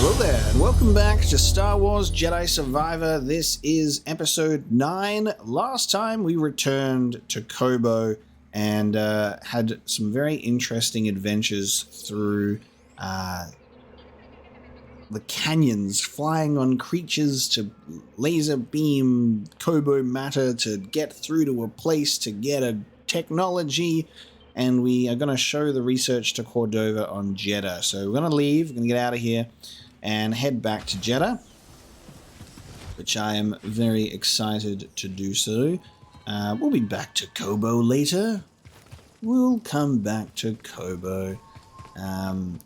Hello there, and welcome back to Star Wars Jedi Survivor. This is episode 9. Last time we returned to Kobo and had some very interesting adventures through the canyons, flying on creatures to laser beam Kobo matter to get through to a place to get a technology. And we are going to show the research to Cordova on Jeddah. So we're going to leave, we're going to get out of here and head back to Jeddah, which I am very excited to do so. We'll be back to Kobo later. We'll come back to Kobo.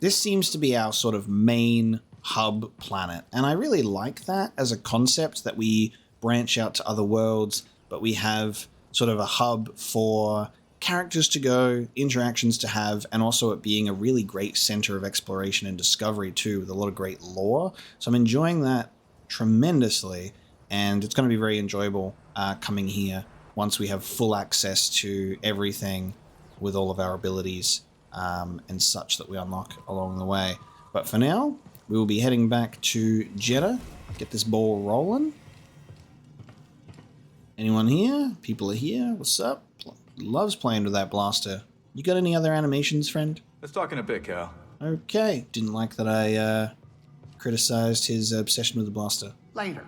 This seems to be our sort of main hub planet, and I really like that as a concept, that we branch out to other worlds, but we have sort of a hub for characters to go, interactions to have, and also it being a really great center of exploration and discovery too, with a lot of great lore. So I'm enjoying that tremendously, and it's going to be very enjoyable coming here once we have full access to everything with all of our abilities and such that we unlock along the way. But for now, we will be heading back to Jeddah, get this ball rolling. Anyone here? People are here. What's up? Loves playing with that blaster. You got any other animations, friend? Let's talk in a bit, Cal. Okay. Didn't like that I criticized his obsession with the blaster. Later.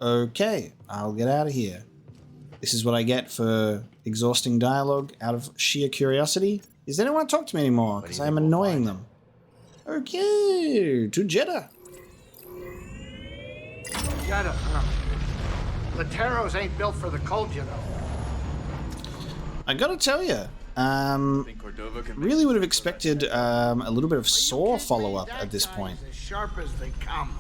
Okay. I'll get out of here. This is what I get for exhausting dialogue out of sheer curiosity. Does anyone want to talk to me anymore? Because I'm annoying them. Okay. To Jeddah. Jeddah. The Taros ain't built for the cold, you know. I gotta tell you, really would have expected a little bit of Saw follow-up at this point. As sharp as they come.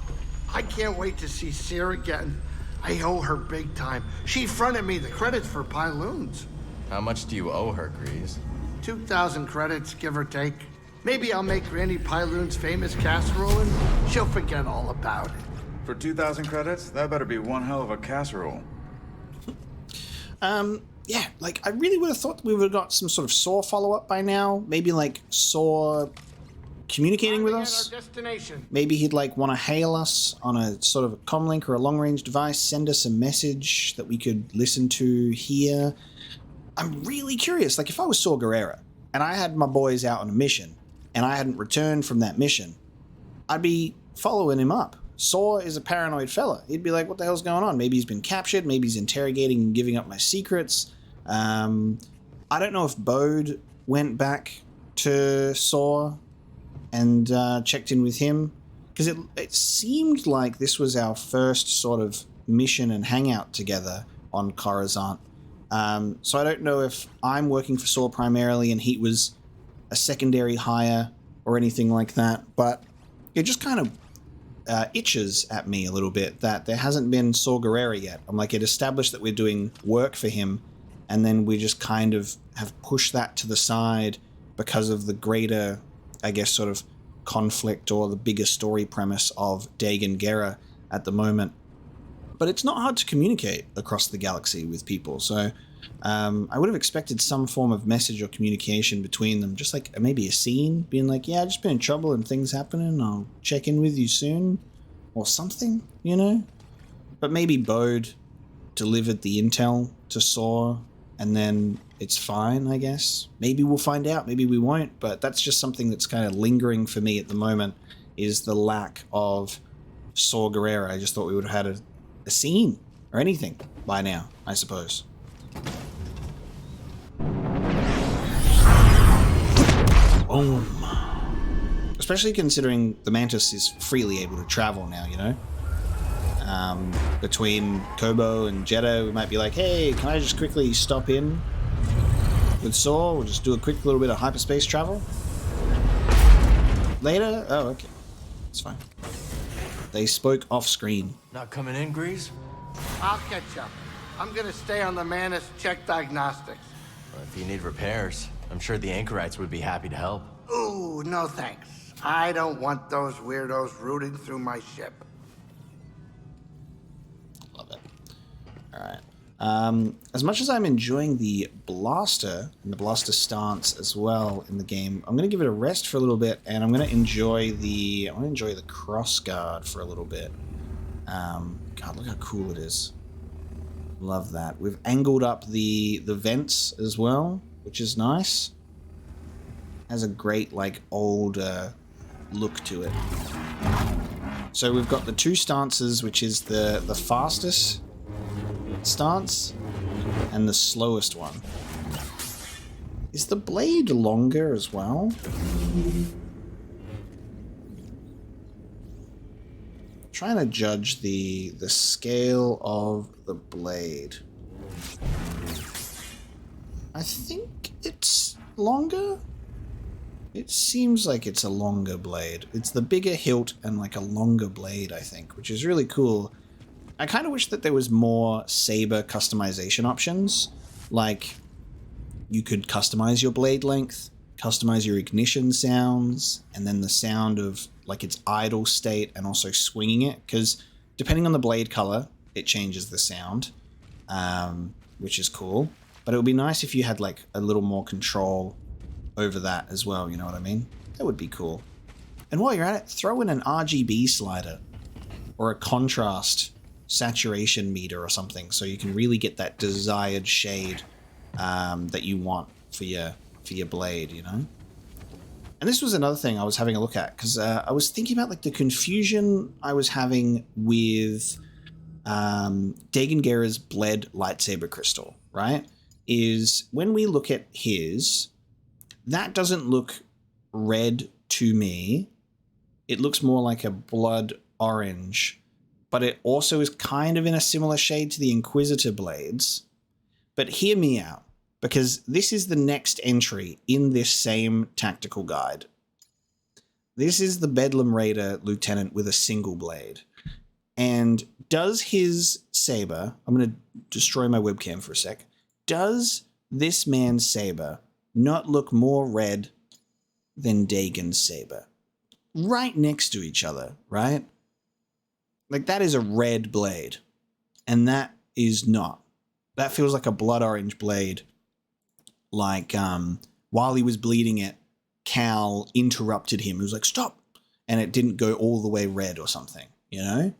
I can't wait to see Seer again. I owe her big time. She fronted me the credits for Pyloons. How much do you owe her, Grease? 2,000 credits, give or take. Maybe I'll make Randy Pyloon's famous casserole and she'll forget all about it. For 2,000 credits, that better be one hell of a casserole. Yeah, like, I really would have thought we would have got some sort of Saw follow-up by now. Maybe, like, Saw communicating with us. Our destination. Maybe he'd, like, want to hail us on a sort of a comlink or a long-range device, send us a message that we could listen to here. I'm really curious. Like, if I was Saw Gerrera and I had my boys out on a mission and I hadn't returned from that mission, I'd be following him up. Saw is a paranoid fella. He'd be like, what the hell's going on? Maybe he's been captured. Maybe he's interrogating and giving up my secrets. I don't know if Bode went back to Saw and checked in with him, because it seemed like this was our first sort of mission and hangout together on Coruscant. So I don't know if I'm working for Saw primarily and he was a secondary hire or anything like that, but it just kind of itches at me a little bit that there hasn't been Saw Gerrera yet. I'm like, it established that we're doing work for him, and then we just kind of have pushed that to the side because of the greater, I guess, sort of conflict or the bigger story premise of Dagan Gera at the moment. But it's not hard to communicate across the galaxy with people, so I would have expected some form of message or communication between them, just like maybe a scene, being like, yeah, I've just been in trouble and things happening, I'll check in with you soon, or something, you know? But maybe Bode delivered the intel to Saw, and then it's fine, I guess. Maybe we'll find out, maybe we won't, but that's just something that's kind of lingering for me at the moment, is the lack of Saw Gerrera. I just thought we would have had a scene or anything by now, I suppose. Boom. Especially considering the Mantis is freely able to travel now, you know? Between Kobo and Jeddah, we might be like, hey, can I just quickly stop in with Saw? We'll just do a quick little bit of hyperspace travel. Later? Oh, okay. It's fine. They spoke off screen. Not coming in, Grease? I'll catch up. I'm gonna stay on the Manus, check diagnostics. Well, if you need repairs, I'm sure the Anchorites would be happy to help. Ooh, no thanks. I don't want those weirdos rooting through my ship. Love it. Alright. As much as I'm enjoying the blaster and the blaster stance as well in the game, I'm going to give it a rest for a little bit, and I'm going to enjoy the cross guard for a little bit. God, look how cool it is. Love that. We've angled up the vents as well, which is nice. Has a great, like, old look to it. So we've got the two stances, which is the fastest stance and the slowest one. Is the blade longer as well? Trying to judge the scale of the blade. I think it's longer. It seems like it's a longer blade. It's the bigger hilt and like a longer blade, I think, which is really cool. I kind of wish that there was more saber customization options. Like, you could customize your blade length, customize your ignition sounds, and then the sound of like its idle state and also swinging it, because depending on the blade color, it changes the sound, which is cool. But it would be nice if you had like a little more control over that as well, you know what I mean? That would be cool. And while you're at it, throw in an RGB slider or a contrast saturation meter or something, so you can really get that desired shade that you want for your blade, you know? And this was another thing I was having a look at, because I was thinking about like the confusion I was having with Dagon Gera's bled lightsaber crystal, right? Is when we look at his, that doesn't look red to me. It looks more like a blood orange, but it also is kind of in a similar shade to the Inquisitor blades. But hear me out, because this is the next entry in this same tactical guide. This is the Bedlam Raider Lieutenant with a single blade. And does his saber, I'm going to destroy my webcam for a sec, does this man's saber not look more red than Dagon's saber? Right next to each other, right? Like, that is a red blade, and that is not. That feels like a blood orange blade. Like, while he was bleeding it, Cal interrupted him. He was like, stop! And it didn't go all the way red or something, you know?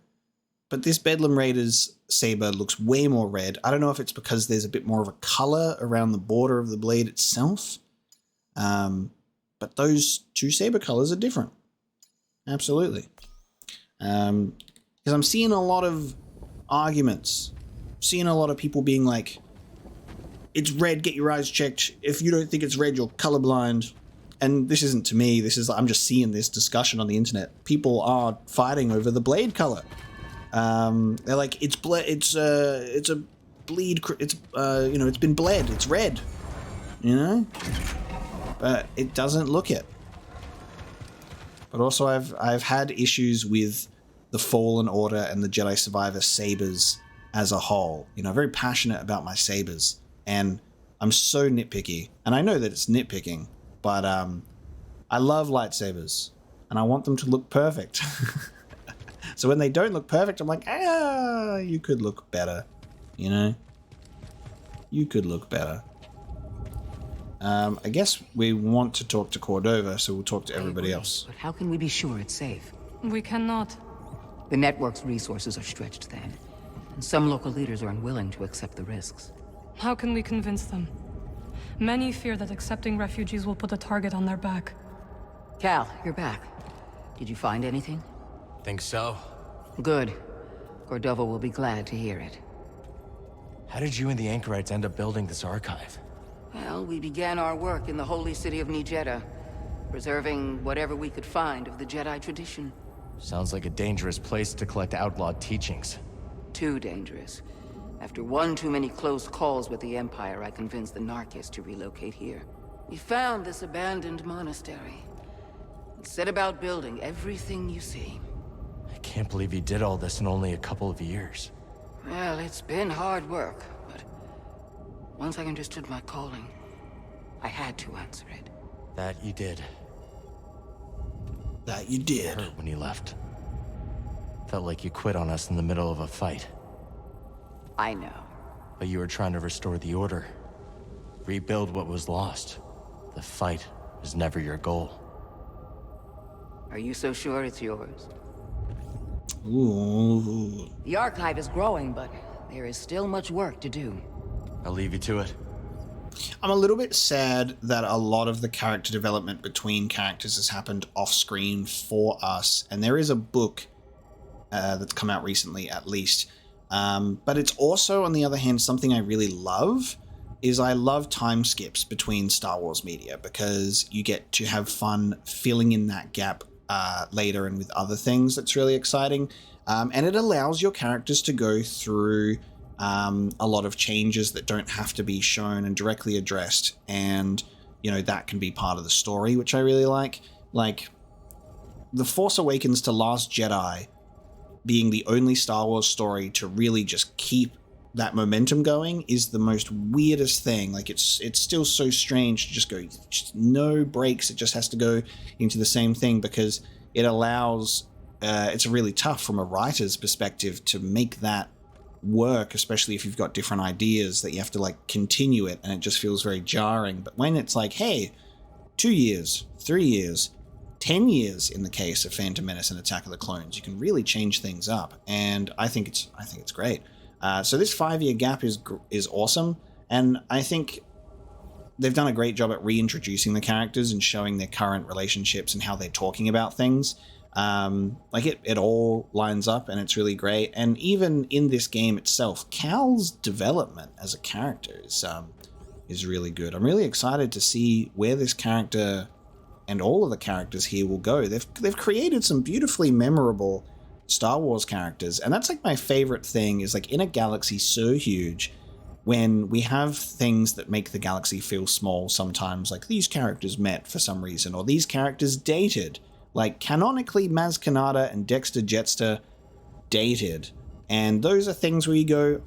But this Bedlam Raider's saber looks way more red. I don't know if it's because there's a bit more of a color around the border of the blade itself. But those two saber colors are different. Absolutely. Because I'm seeing a lot of arguments. Seeing a lot of people being like, it's red, get your eyes checked. If you don't think it's red, you're colorblind. And this isn't to me. This is, I'm just seeing this discussion on the internet. People are fighting over the blade color. They're like, it's a bleed, it's you know, it's been bled, it's red, you know, but it doesn't look it. But also I've had issues with the Fallen Order and the Jedi Survivor sabers as a whole. You know, very passionate about my sabers, and I'm so nitpicky, and I know that it's nitpicking, but I love lightsabers and I want them to look perfect. So when they don't look perfect, I'm like, you could look better, you know? You could look better. I guess we want to talk to Cordova, so we'll talk to everybody else. But how can we be sure it's safe? We cannot. The network's resources are stretched thin, and some local leaders are unwilling to accept the risks. How can we convince them? Many fear that accepting refugees will put a target on their back. Cal, you're back. Did you find anything? Think so? Good. Cordova will be glad to hear it. How did you and the Anchorites end up building this archive? Well, we began our work in the holy city of Nijeda, preserving whatever we could find of the Jedi tradition. Sounds like a dangerous place to collect outlawed teachings. Too dangerous. After one too many close calls with the Empire, I convinced the Narkis to relocate here. We found this abandoned monastery and set about building everything you see. I can't believe you did all this in only a couple of years. Well, it's been hard work, but once I understood my calling, I had to answer it. That you did. That you did. Hurt when you left. Felt like you quit on us in the middle of a fight. I know. But you were trying to restore the Order. Rebuild what was lost. The fight was never your goal. Are you so sure it's yours? Ooh. The Archive is growing, but there is still much work to do. I'll leave you to it. I'm a little bit sad that a lot of the character development between characters has happened off-screen for us, and there is a book that's come out recently, at least. But it's also, on the other hand, something I really love, is I love time skips between Star Wars media, because you get to have fun filling in that gap later and with other things. That's really exciting. And it allows your characters to go through a lot of changes that don't have to be shown and directly addressed, and that can be part of the story, which I really like. Like The Force Awakens to Last Jedi being the only Star Wars story to really just keep that momentum going is the most weirdest thing. Like it's still so strange to just go, just no breaks, it just has to go into the same thing, because it allows it's really tough from a writer's perspective to make that work, especially if you've got different ideas that you have to like continue it, and it just feels very jarring. But when it's like, hey, 2 years, 3 years, 10 years in the case of Phantom Menace and Attack of the Clones, you can really change things up, and I think it's great. So this 5-year gap is awesome, and I think they've done a great job at reintroducing the characters and showing their current relationships and how they're talking about things. Like it all lines up, and it's really great. And even in this game itself, Cal's development as a character is really good. I'm really excited to see where this character and all of the characters here will go. They've created some beautifully memorable Star Wars characters, and that's like my favorite thing, is like in a galaxy so huge, when we have things that make the galaxy feel small sometimes, like these characters met for some reason, or these characters dated. Like canonically, Maz Kanata and Dexter Jettster dated, and those are things where you go,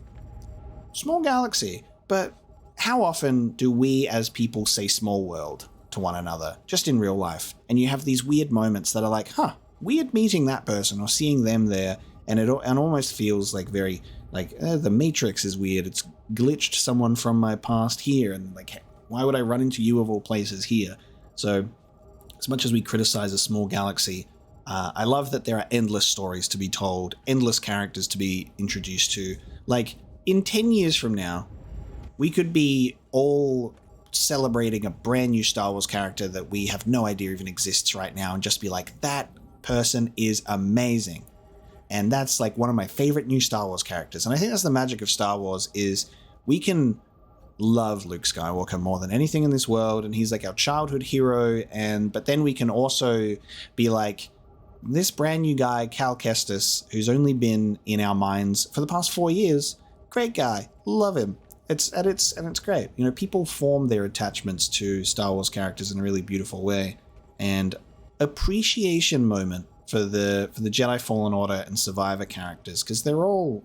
small galaxy, but how often do we as people say small world to one another, just in real life? And you have these weird moments that are like, weird meeting that person or seeing them there, and it almost feels like very like the Matrix is weird. It's glitched someone from my past here, and like, why would I run into you of all places here? So as much as we criticize a small galaxy, I love that there are endless stories to be told, endless characters to be introduced to. Like in 10 years from now, we could be all celebrating a brand new Star Wars character that we have no idea even exists right now, and just be like, that person is amazing. And that's like one of my favorite new Star Wars characters. And I think that's the magic of Star Wars, is we can love Luke Skywalker more than anything in this world, and he's like our childhood hero, but then we can also be like, this brand new guy, Cal Kestis, who's only been in our minds for the past 4 years, great guy, love him. It's great. People form their attachments to Star Wars characters in a really beautiful way, and appreciation moment for the Jedi Fallen Order and Survivor characters, because they're all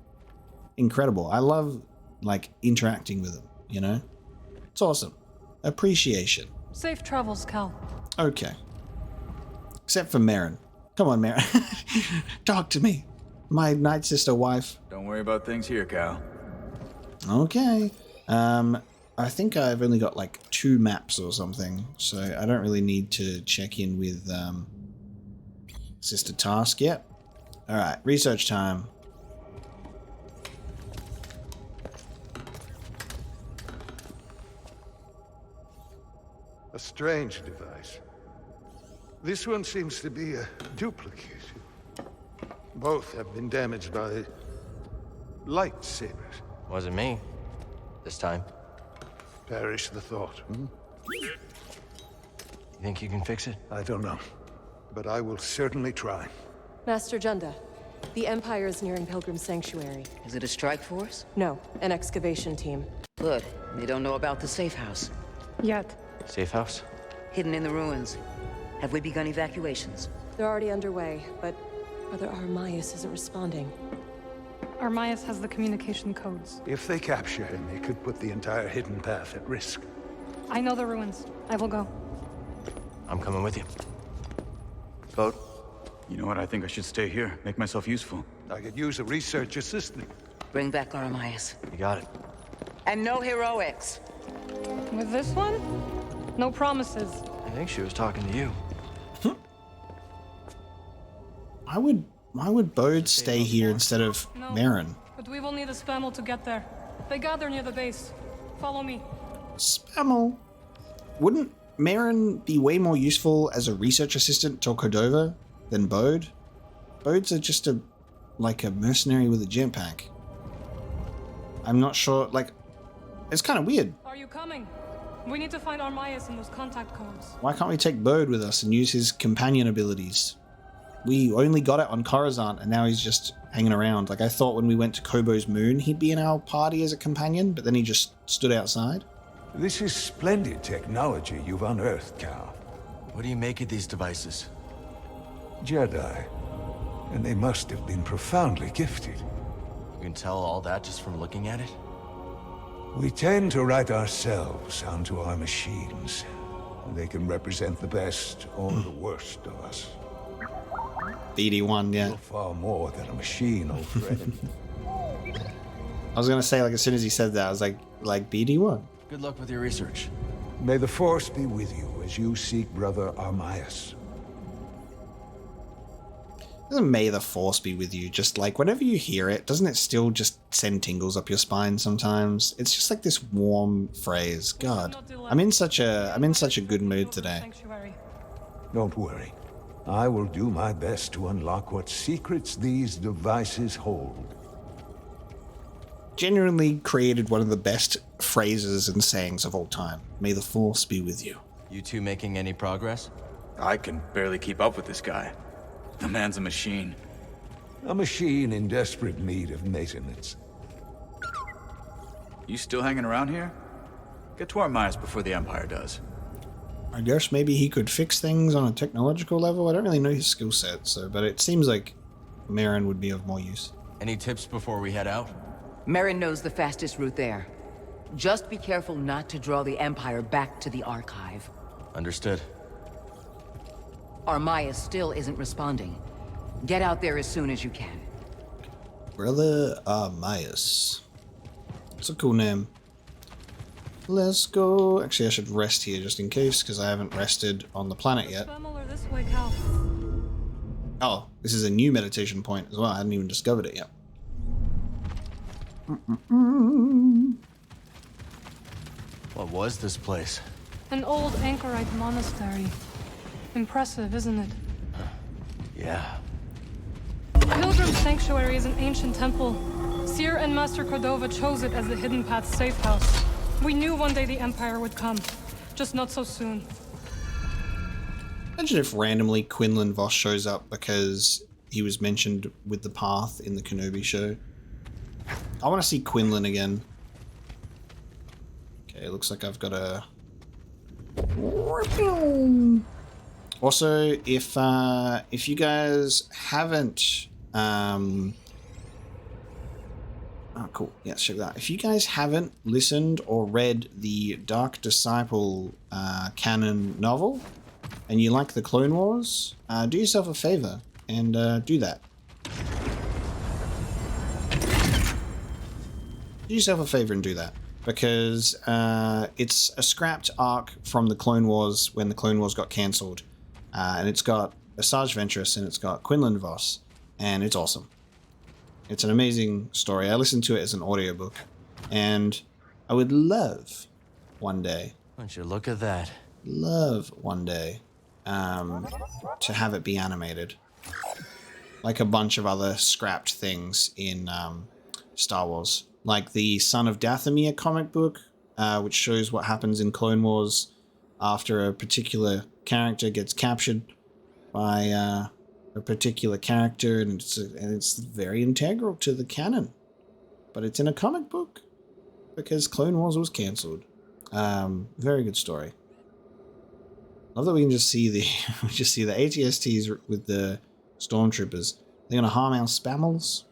incredible. I love like interacting with them. It's awesome. Appreciation. Safe travels, Cal. Okay. Except for Merrin. Come on, Merrin. Talk to me. My Night Sister wife. Don't worry about things here, Cal. Okay. I think I've only got like 2 maps or something, so I don't really need to check in with Sister Task yet. Alright, research time. A strange device. This one seems to be a duplicate. Both have been damaged by lightsabers. Wasn't me. This time. Perish the thought. You think you can fix it? I don't know. But I will certainly try. Master Junda, the Empire is nearing Pilgrim Sanctuary. Is it a strike force? No, an excavation team. Good. They don't know about the safe house. Yet. Safe house? Hidden in the ruins. Have we begun evacuations? They're already underway, but Brother Armias isn't responding. Armias has the communication codes. If they capture him, it could put the entire hidden path at risk. I know the ruins. I will go. I'm coming with you. Vote. You know what? I think I should stay here. Make myself useful. I could use a research assistant. Bring back Aramias. You got it. And no heroics. With this one? No promises. I think she was talking to you. Why would Bode stay here instead of No. Marin? But we will need a spammel to get there. They gather near the base. Follow me. Spammel. Wouldn't Marin be way more useful as a research assistant to Cordova than Bode? Bode's just a mercenary with a jetpack. I'm not sure, it's kind of weird. Are you coming? We need to find Armaius in those contact codes. Why can't we take Bode with us and use his companion abilities? We only got it on Coruscant, and now he's just hanging around. I thought when we went to Kobo's moon, he'd be in our party as a companion, but then he just stood outside. This is splendid technology you've unearthed, Cal. What do you make of these devices? Jedi. And they must have been profoundly gifted. You can tell all that just from looking at it? We tend to write ourselves onto our machines. They can represent the best or the worst of us. BD1, yeah. You're far more than a machine, old friend. I was gonna say, as soon as he said that, I was like BD1. Good luck with your research. May the Force be with you as you seek Brother Armaius. Doesn't May the Force be with you? Just whenever you hear it, doesn't it still just send tingles up your spine sometimes? It's just this warm phrase. God, I'm in such a good mood today. Sanctuary. Don't worry. I will do my best to unlock what secrets these devices hold. Genuinely created one of the best phrases and sayings of all time. May the Force be with you. You two making any progress? I can barely keep up with this guy. The man's a machine. A machine in desperate need of maintenance. You still hanging around here? Get to Armaius before the Empire does. I guess maybe he could fix things on a technological level. I don't really know his skill set, but it seems like Marin would be of more use. Any tips before we head out? Merrin knows the fastest route there. Just be careful not to draw the Empire back to the Archive. Understood. Armaius still isn't responding. Get out there as soon as you can. Brother Armaius. It's a cool name. Let's go. Actually, I should rest here just in case, because I haven't rested on the planet yet. Spammel or this way, Cal. Oh, this is a new meditation point as well. I hadn't even discovered it yet. What was this place? An old anchorite monastery. Impressive, isn't it? Yeah. Pilgrim Sanctuary is an ancient temple. Seer and Master Cordova chose it as the Hidden Path's safe house. We knew one day the Empire would come, just not so soon. Imagine if randomly Quinlan Vos shows up because he was mentioned with the Path in the Kenobi show. I want to see Quinlan again. Okay, looks like I've got a... Also, if you guys haven't... Oh, cool. Yeah, check that. If you guys haven't listened or read the Dark Disciple canon novel, and you like the Clone Wars, do yourself a favor and do that. Do yourself a favor and do that. Because it's a scrapped arc from the Clone Wars when the Clone Wars got cancelled. And it's got Asajj Ventress and it's got Quinlan Vos. And it's awesome. It's an amazing story. I listened to it as an audiobook. And I would love one day... Don't you look at that? Love one day to have it be animated. Like a bunch of other scrapped things in Star Wars. Like the Son of Dathomir comic book, which shows what happens in Clone Wars after a particular character gets captured by a particular character, and it's very integral to the canon. But it's in a comic book because Clone Wars was cancelled. Very good story. Love that we can just see the ATSTs with the stormtroopers. They're gonna harm our spammels.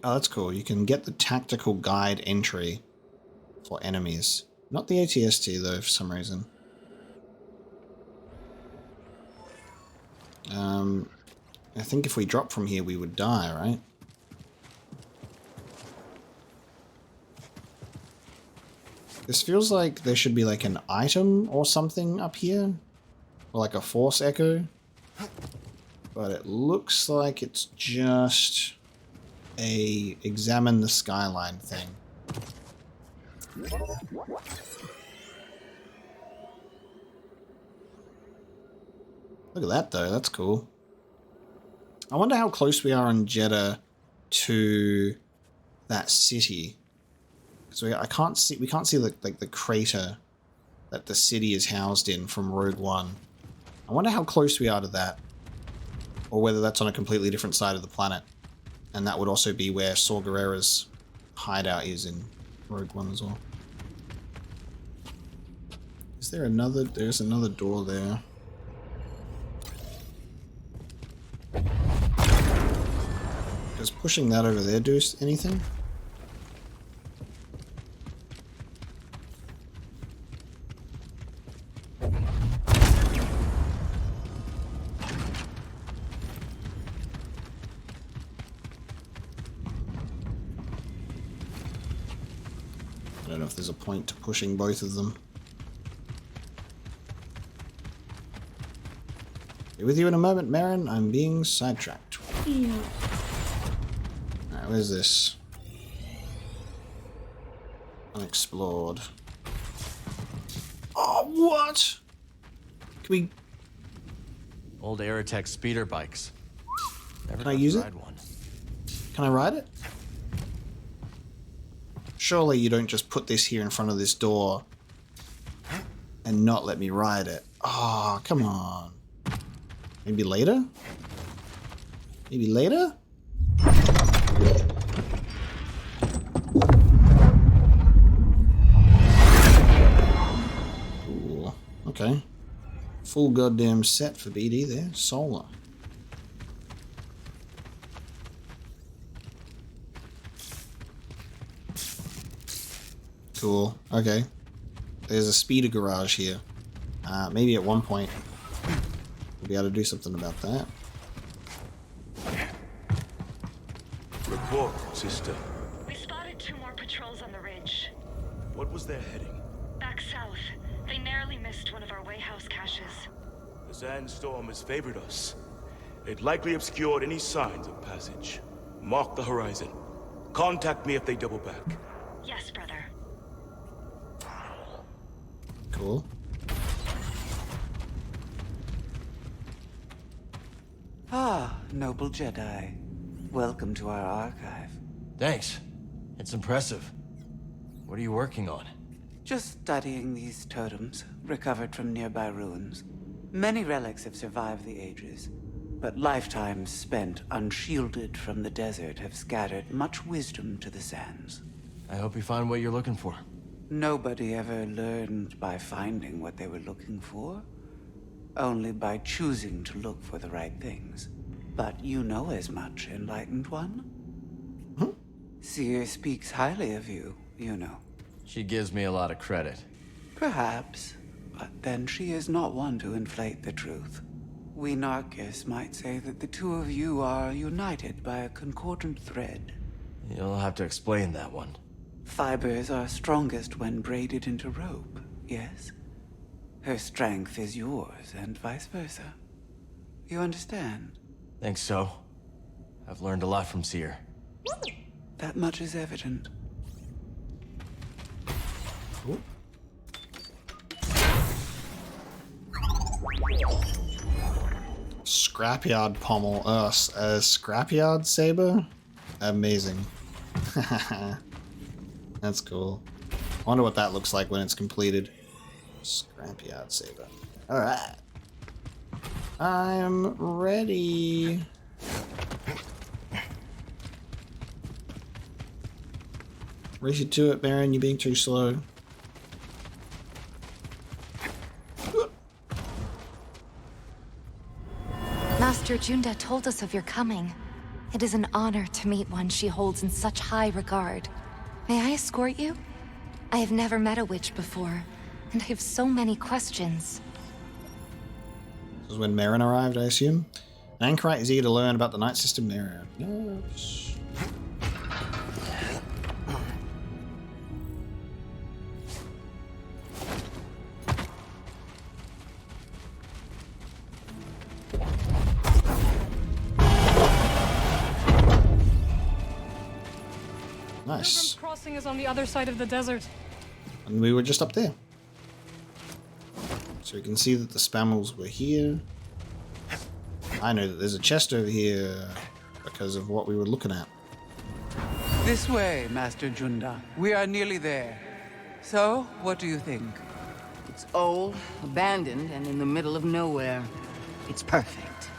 Oh, that's cool. You can get the tactical guide entry for enemies. Not the ATST, though, for some reason. I think if we drop from here, we would die, right? This feels like there should be like an item or something up here. Or like a force echo. But it looks like it's just a examine the skyline thing. Look at that though, that's cool. I wonder how close we are in Jeddah to that city. Because we can't see the crater that the city is housed in from Rogue One. I wonder how close we are to that. Or whether that's on a completely different side of the planet. And that would also be where Saw Gerrera's hideout is in Rogue One as well. Is there another... There's another door there. Does pushing that over there do anything? I don't know if there's a point to pushing both of them. Be with you in a moment, Marin. I'm being sidetracked. Yeah. Alright, where's this? Unexplored. Oh, what? Can we... Old Aerotech speeder bikes. Never Can I got to use it? ride one. Can I ride it? Surely you don't just put this here in front of this door and not let me ride it. Oh, come on. Maybe later? Maybe later? Ooh, okay. Full goddamn set for BD there. Solar. Cool. Okay. There's a speeder garage here. Maybe at one point we'll be able to do something about that. Report, sister. We spotted 2 more patrols on the ridge. What was their heading? Back south. They narrowly missed one of our wayhouse caches. The sandstorm has favored us. It likely obscured any signs of passage. Mark the horizon. Contact me if they double back. Yes, brother. Cool. Ah, noble Jedi. Welcome to our archive. Thanks. It's impressive. What are you working on? Just studying these totems, recovered from nearby ruins. Many relics have survived the ages, but lifetimes spent unshielded from the desert have scattered much wisdom to the sands. I hope you find what you're looking for. Nobody ever learned by finding what they were looking for, only by choosing to look for the right things. But you know as much, Enlightened One. Seer speaks highly of you, you know. She gives me a lot of credit. Perhaps, but then she is not one to inflate the truth. We Narcus might say that the two of you are united by a concordant thread. You'll have to explain that one. Fibers are strongest when braided into rope, yes? Her strength is yours, and vice versa. You understand? Think so. I've learned a lot from Seer. That much is evident. Cool. Scrapyard pommel. A scrapyard saber? Amazing. That's cool. I wonder what that looks like when it's completed. Scrapyard saber. Alright. I'm ready. Race you to it, Baron. You're being too slow. Master Junda told us of your coming. It is an honor to meet one she holds in such high regard. May I escort you? I have never met a witch before, and I have so many questions. This is when Merrin arrived, I assume. An anchorite is eager to learn about the night system Merrin. Yes. Nice. Pilgrim's Crossing is on the other side of the desert. And we were just up there. So we can see that the spammels were here. I know that there's a chest over here because of what we were looking at. This way, Master Junda. We are nearly there. So, what do you think? It's old, abandoned, and in the middle of nowhere. It's perfect.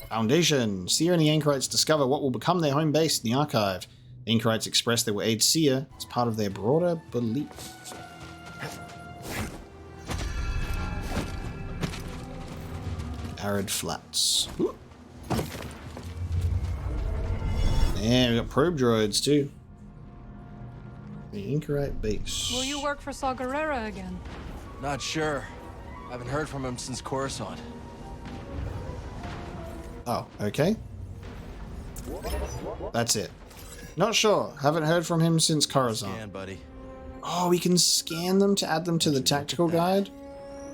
Foundation. Seer and the Anchorites discover what will become their home base in the archive. The Anchorites express they will aid Seer as part of their broader belief. Arid Flats. Ooh. Yeah, we got probe droids too. The Anchorite base. Will you work for Saw Gerrera again? Not sure. Haven't heard from him since Coruscant. Oh, okay. That's it. Not sure. Haven't heard from him since Coruscant. Scan, buddy. Oh, we can scan them to add them to the tactical guide?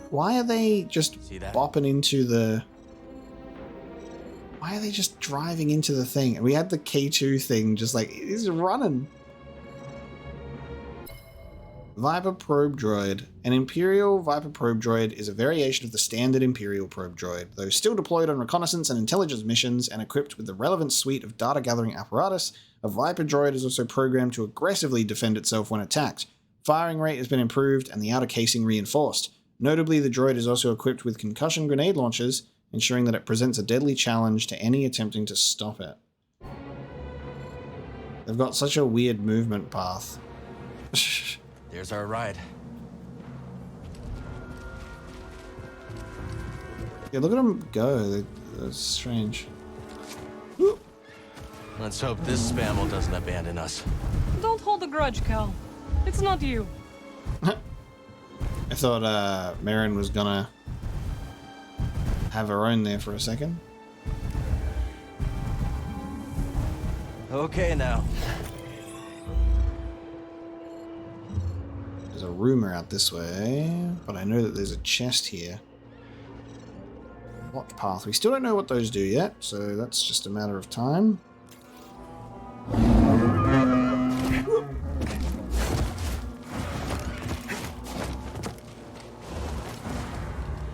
Why are they just bopping into the... Why are they just driving into the thing? We had the K2 thing just like, it's running. Viper Probe Droid. An Imperial Viper Probe Droid is a variation of the standard Imperial Probe Droid, though still deployed on reconnaissance and intelligence missions and equipped with the relevant suite of data-gathering apparatus. A Viper Droid is also programmed to aggressively defend itself when attacked. Firing rate has been improved and the outer casing reinforced. Notably, the droid is also equipped with concussion grenade launchers, ensuring that it presents a deadly challenge to any attempting to stop it. They've got such a weird movement path. There's our ride. Yeah, look at them go. That's strange. Let's hope this spammel doesn't abandon us. Don't hold a grudge, Cal. It's not you. I thought Merrin was gonna have her own there for a second. Okay now. There's a rumor out this way, but I know that there's a chest here. Watch path. We still don't know what those do yet, so that's just a matter of time.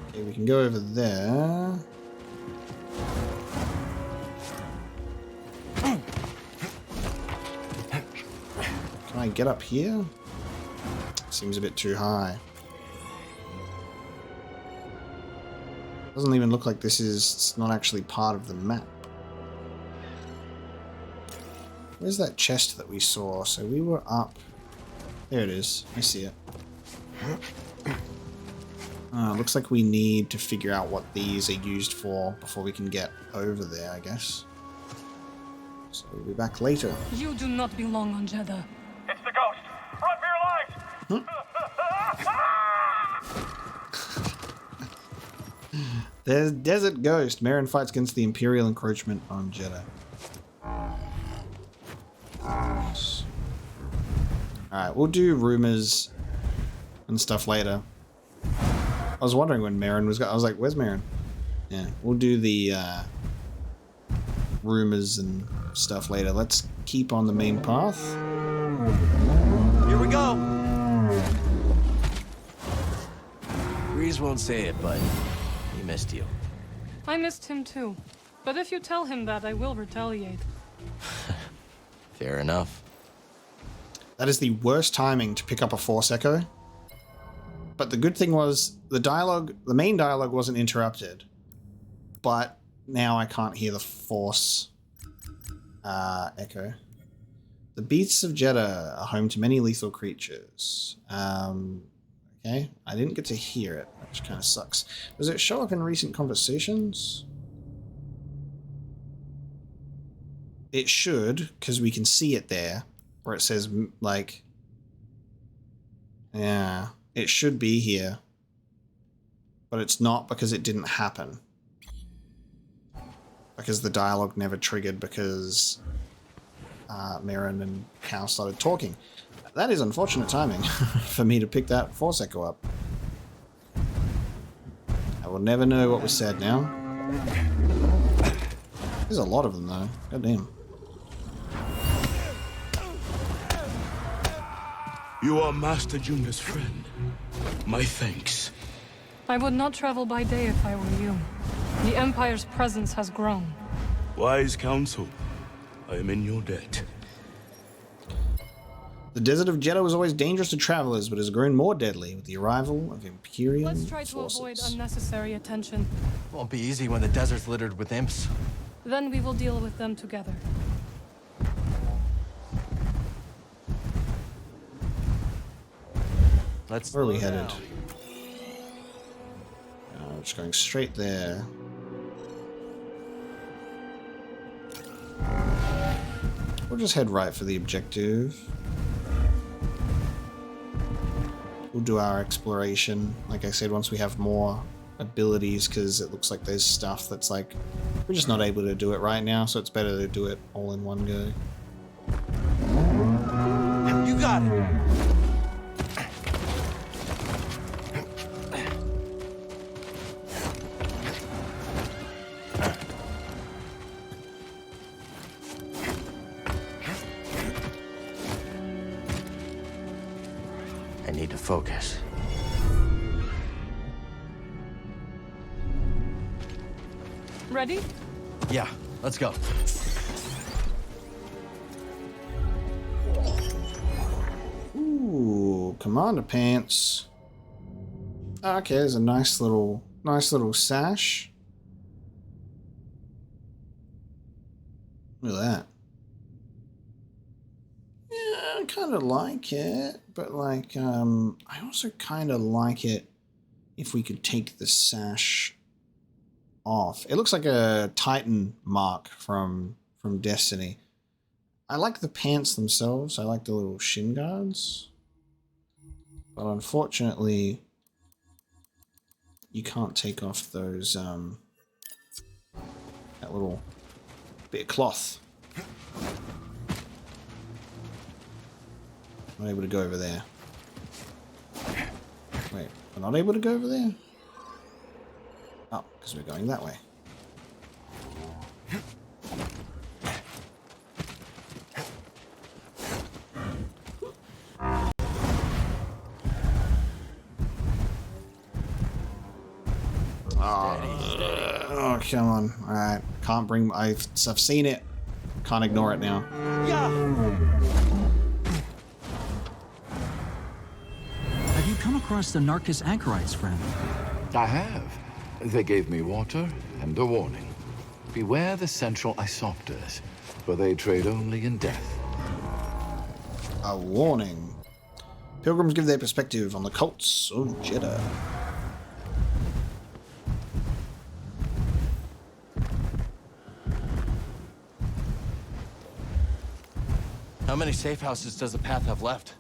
Okay, we can go over there. Can I get up here? Seems a bit too high. Doesn't even look like this is, it's not actually part of the map. Where's that chest that we saw? So we were up. There it is. I see it. Looks like we need to figure out what these are used for before we can get over there, I guess. So we'll be back later. You do not belong on Jeddah. It's the ghost. Run for your lives! There's Desert Ghost. Merrin fights against the Imperial encroachment on Jeddah. Alright, we'll do rumors and stuff later. I was wondering when Merrin was I was like, where's Merrin? Yeah, we'll do the rumors and stuff later. Let's keep on the main path. Here we go! Grease won't say it, but he missed you. I missed him too. But if you tell him that, I will retaliate. Fair enough. That is the worst timing to pick up a Force Echo. But the good thing was the dialogue, the main dialogue wasn't interrupted. But now I can't hear the Force echo. The beasts of Jeddah are home to many lethal creatures. Okay, I didn't get to hear it, which kind of sucks. Does it show up in recent conversations? It should, because we can see it there, where it says, like... Yeah, it should be here. But it's not because it didn't happen. Because the dialogue never triggered because Mirren and Cal started talking. That is unfortunate timing for me to pick that Force Echo up. I will never know what was said now. There's a lot of them though. God damn. You are Master Junda's friend. My thanks. I would not travel by day if I were you. The Empire's presence has grown. Wise counsel. I am in your debt. The desert of Jeddah was always dangerous to travelers, but has grown more deadly with the arrival of Imperial Let's try to forces. avoid unnecessary attention. Won't be easy when the desert's littered with imps. Then we will deal with them together. Let's Where are we slow headed? down. We're just going straight there. We'll just head right for the objective. We'll do our exploration, like I said, once we have more abilities, because it looks like there's stuff that's like, we're just not able to do it right now, so it's better to do it all in one go. You got it! I need to focus. Ready? Yeah, let's go. Ooh, commander pants. Okay, there's a nice little sash. Look at that. Yeah, I kind of like it, but like, I also kind of like it if we could take the sash off. It looks like a Titan mark from Destiny. I like the pants themselves. I like the little shin guards. But unfortunately, you can't take off those, that little bit of cloth. I'm not able to go over there. Wait, we're not able to go over there? Oh, because we're going that way. Oh, come on. Alright. Can't bring... I've seen it. Can't ignore it now. Have you come across the Narcus anchorites, friend? I have. They gave me water and a warning. Beware the central isopters, for they trade only in death. A warning. Pilgrims give their perspective on the cults of Jedi. How many safe houses does the path have left?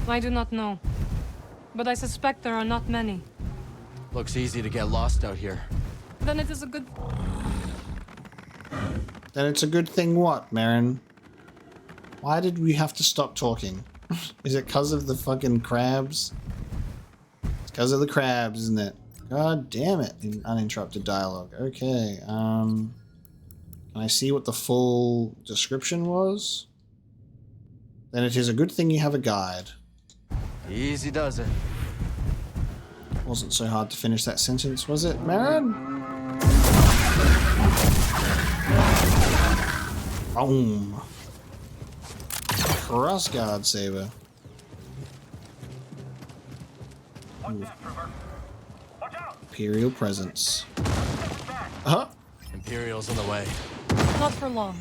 I do not know. But I suspect there are not many. Looks easy to get lost out here. Then it is a good... Then it's a good thing what, Marin? Why did we have to stop talking? Is it because of the fucking crabs? It's because of the crabs, isn't it? God damn it. Uninterrupted dialogue. Okay, can I see what the full description was? Then it is a good thing you have a guide. Easy does it. Wasn't so hard to finish that sentence, was it, Marin? Boom. Crossguard saber. Ooh. Imperial presence. Huh? Imperial's in the way. Not for long.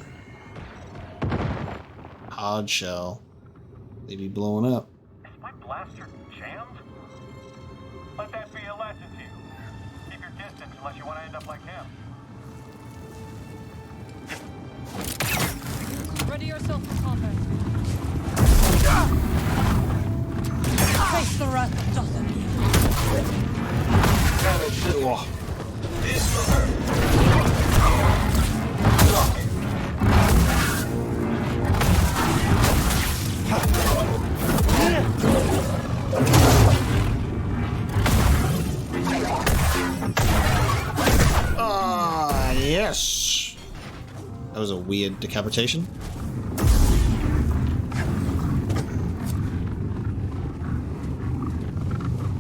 Hard shell. They'd be blowing up. Is my blaster jammed? Let that be a lesson to you. Keep your distance unless you want to end up like him. Ready yourself for combat. Face the wrath of Dathomir. Oh. Ah, yes. That was a weird decapitation.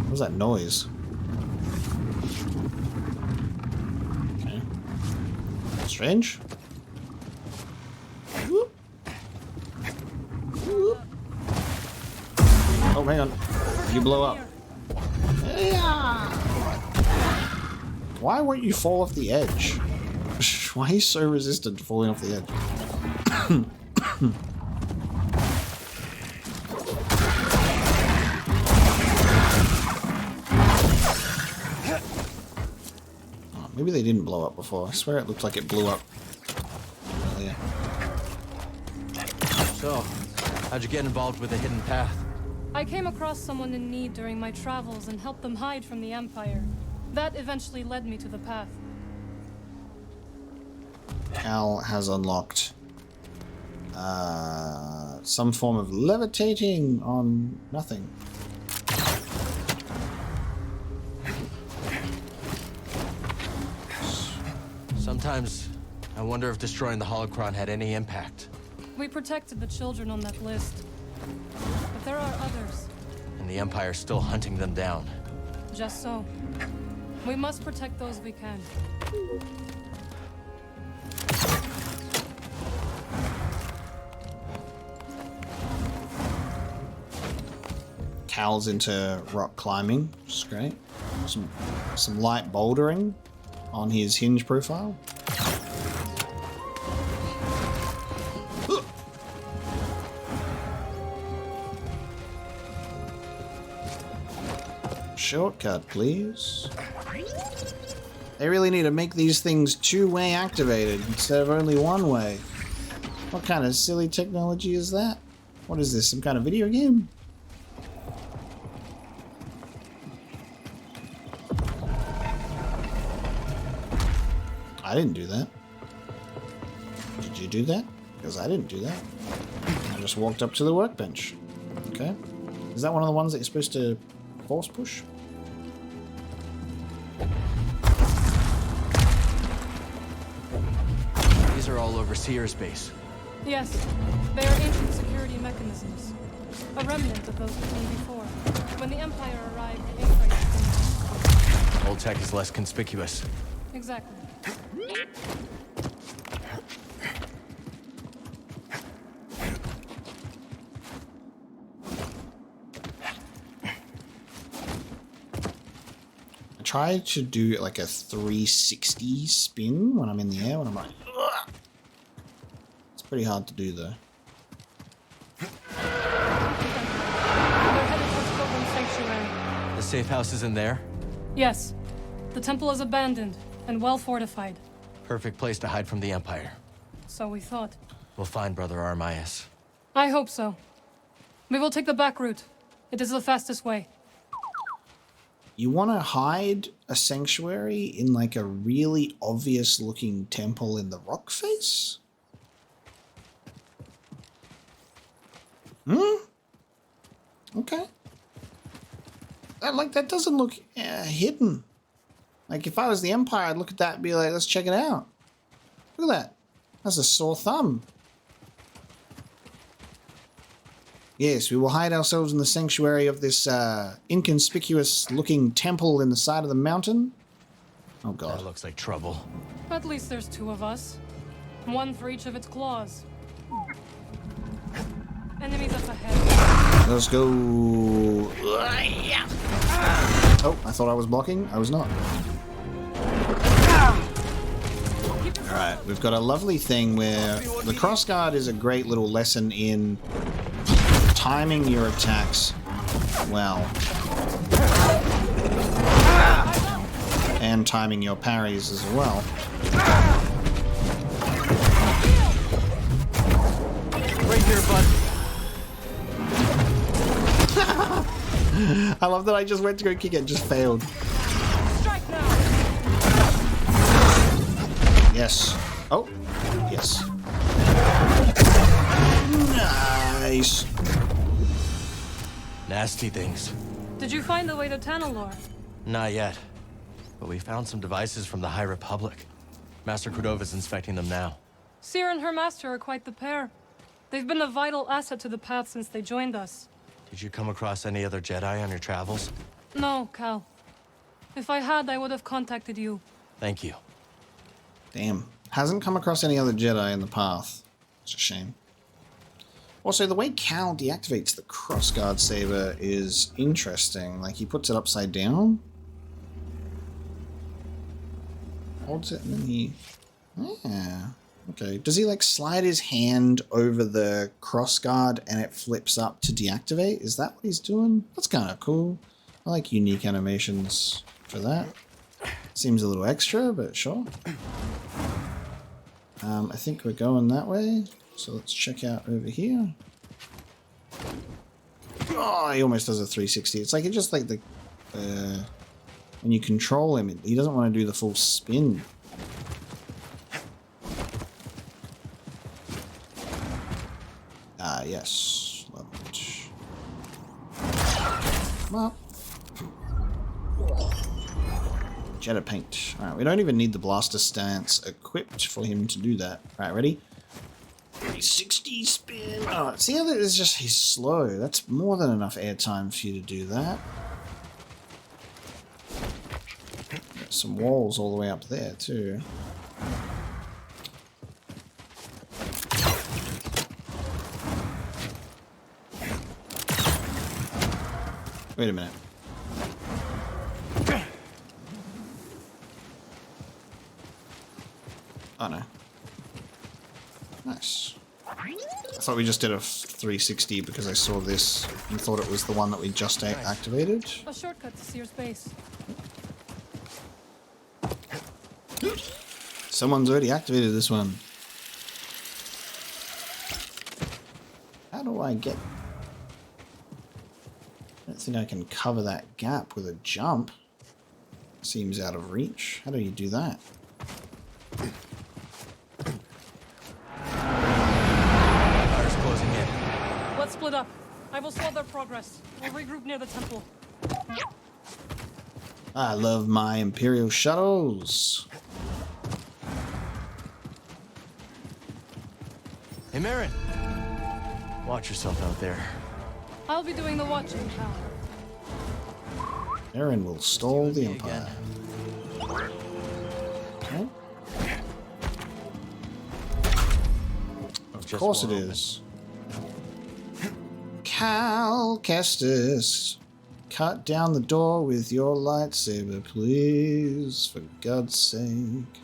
What was that noise? Okay. Strange. Whoop. Whoop. Oh, hang on. You blow up. Yeah. Why won't you fall off the edge? Why are you so resistant to falling off the edge? Oh, maybe they didn't blow up before. I swear it looked like it blew up earlier. So, how'd you get involved with the hidden path? I came across someone in need during my travels and helped them hide from the Empire. That eventually led me to the path. Cal has unlocked some form of levitating on nothing. Sometimes I wonder if destroying the holocron had any impact. We protected the children on that list. But there are others. And the Empire's still hunting them down. Just so. We must protect those we can. Cal's into rock climbing, which is great. Some light bouldering on his hinge profile. Shortcut, please. They really need to make these things two-way activated instead of only one-way. What kind of silly technology is that? What is this, some kind of video game? I didn't do that. Did you do that? Because I didn't do that. I just walked up to the workbench. Okay. Is that one of the ones that you're supposed to force push? These are all overseer's base. Yes, they are ancient security mechanisms. A remnant of those that came before. When the Empire arrived, the Inquisition. Old tech is less conspicuous. Exactly. I try to do like a 360 spin when I'm in the air, when I'm like, ugh. It's pretty hard to do though. The safe house is in there? Yes. The temple is abandoned and well fortified. Perfect place to hide from the Empire. So we thought. We'll find Brother Armias. I hope so. We will take the back route. It is the fastest way. You want to hide a sanctuary in like a really obvious looking temple in the rock face? Okay. That doesn't look hidden. Like if I was the Empire, I'd look at that and be like, let's check it out. Look at that. That's a sore thumb. Yes, we will hide ourselves in the sanctuary of this inconspicuous-looking temple in the side of the mountain. Oh, God. That looks like trouble. At least there's two of us. One for each of its claws. Enemies up ahead. Let's go. Oh, I thought I was blocking. I was not. Alright, we've got a lovely thing where the crossguard is a great little lesson in timing your attacks well. And timing your parries as well. Right here, bud. I love that I just went to go kick it and just failed. Strike now. Yes. Oh, yes. Nice. Nasty things. Did you find the way to Tanalor? Not yet. But we found some devices from the High Republic. Master Cordova's inspecting them now. Seer and her master are quite the pair. They've been a vital asset to the path since they joined us. Did you come across any other Jedi on your travels? No, Cal. If I had, I would have contacted you. Thank you. Damn. Hasn't come across any other Jedi in the path. It's a shame. Also, the way Cal deactivates the crossguard saber is interesting. Like, he puts it upside down. Holds it and then he... Yeah. Okay. Does he, like, slide his hand over the crossguard and it flips up to deactivate? Is that what he's doing? That's kind of cool. I like unique animations for that. Seems a little extra, but sure. I think we're going that way. So let's check out over here. Oh, he almost does a 360. It's like, it just like the... when you control him, he doesn't want to do the full spin. Ah, yes. Love it. Come up. Jedi paint. Alright, we don't even need the blaster stance equipped for him to do that. Alright, ready? 360 spin. Oh, see how it's just, he's slow. That's more than enough airtime for you to do that. Got some walls all the way up there, too. Wait a minute. Oh no. Nice. I thought we just did a 360 because I saw this and thought it was the one that we just activated. A shortcut to Seer's base. Someone's already activated this one. How do I get... I don't think I can cover that gap with a jump. Seems out of reach. How do you do that? Fire's closing in. Let's split up. I will slow their progress. We'll regroup near the temple. I love my Imperial shuttles. Hey, Marin. Watch yourself out there. I'll be doing the watching, Cal. Aaron will stall the Empire. Okay. Of course it is. Cal Kestis, cut down the door with your lightsaber, please, for God's sake.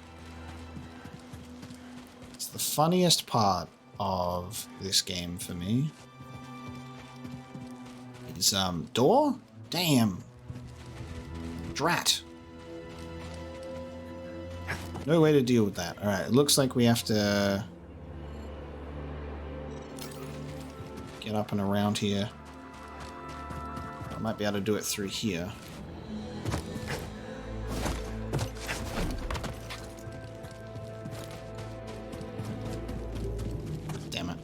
It's the funniest part of this game for me. Is door? Damn. Drat. No way to deal with that. Alright, it looks like we have to get up and around here. I might be able to do it through here. Damn it.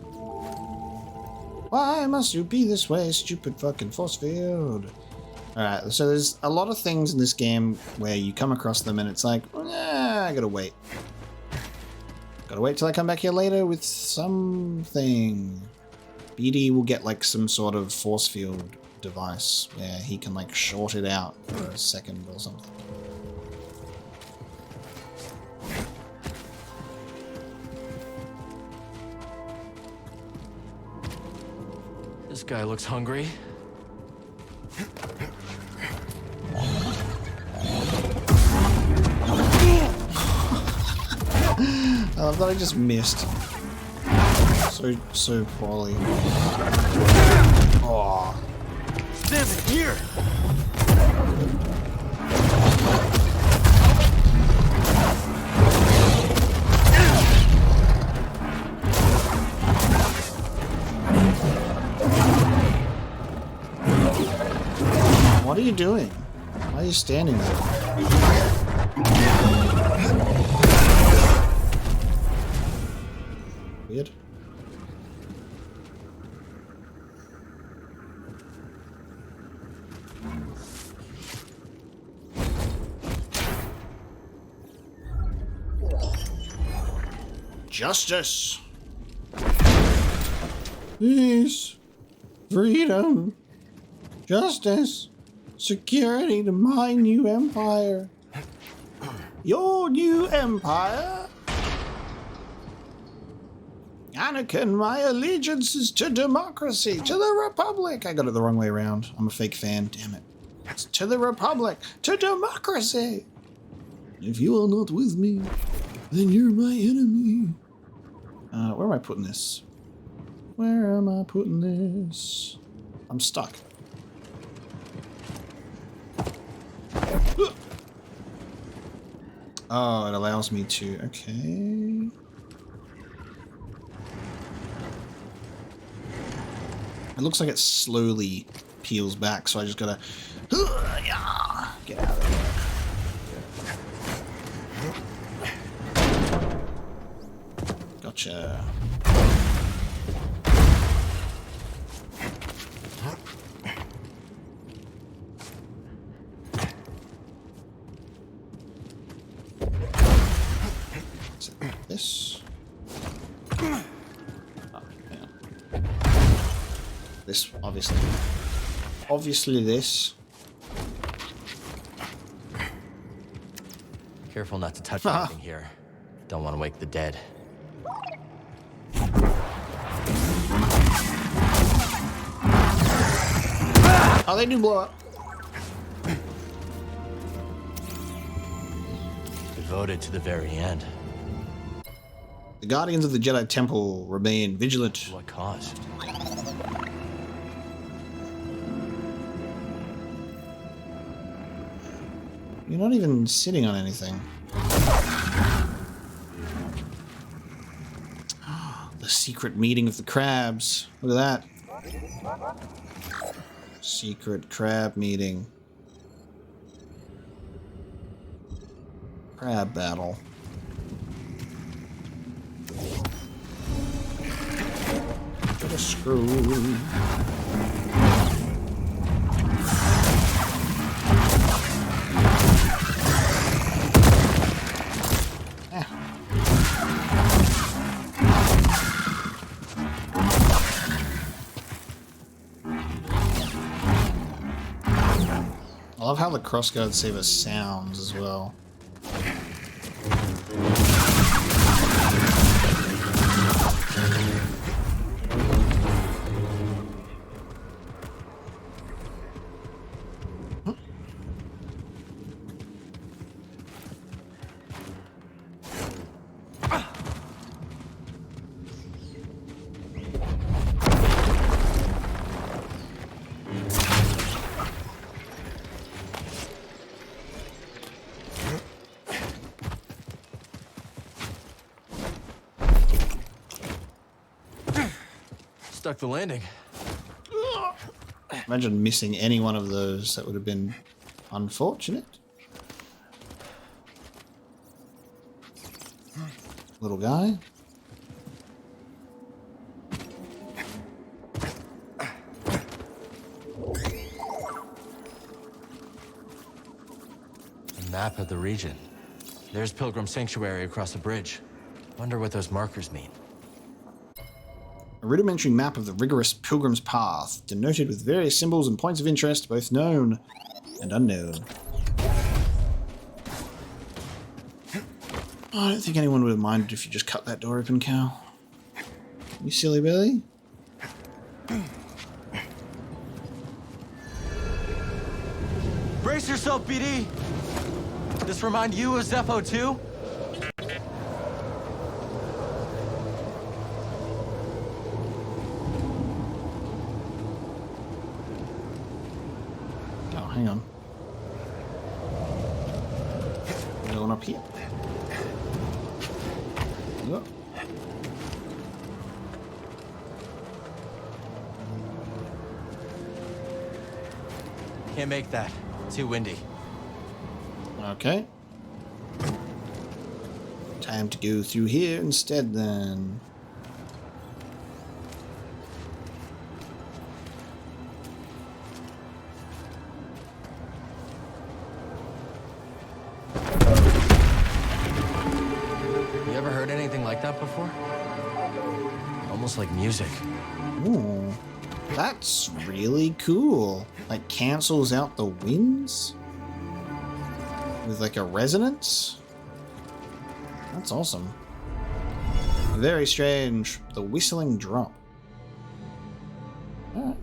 Why must you be this way, stupid fucking force field? Alright, so there's a lot of things in this game where you come across them and it's like, I gotta wait. Gotta wait till I come back here later with something. BD will get like some sort of force field device where he can like short it out for a second or something. This guy looks hungry. I love that I just missed. So poorly. Oh. Damn it, here! What are you doing? Why are you standing there? Weird. Justice. Peace. Freedom. Justice. Security to my new empire. Your new empire? Anakin, my allegiance is to democracy, to the Republic. I got it the wrong way around. I'm a fake fan, damn it. It's to the Republic, to democracy. If you are not with me, then you're my enemy. Where am I putting this? Where am I putting this? I'm stuck. Oh, it allows me to... Okay. It looks like it slowly peels back, so I just gotta... Get out of there. Gotcha. This. Oh, yeah. This, obviously. Obviously this. Careful not to touch anything here. Don't want to wake the dead. Oh, they do blow up. Devoted to the very end. The Guardians of the Jedi Temple remain vigilant. What cost? You're not even sitting on anything. The secret meeting of the crabs. Look at that. Secret crab meeting. Crab battle. Get a screw. I love how the crossguard saber sounds as well. Stuck the landing. Imagine missing any one of those. That would have been unfortunate. Little guy. A map of the region. There's Pilgrim Sanctuary across the bridge. Wonder what those markers mean. A rudimentary map of the rigorous Pilgrim's Path, denoted with various symbols and points of interest, both known and unknown. Oh, I don't think anyone would have minded if you just cut that door open, Cal. You silly Billy. Brace yourself, BD! This remind you of Zepho too? Hang on. Going up here. Look. Can't make that. Too windy. Okay. Time to go through here instead then. almost like music. Ooh, that's really cool. Like cancels out the winds with like a resonance. That's awesome. Very strange. The whistling drop. Alright.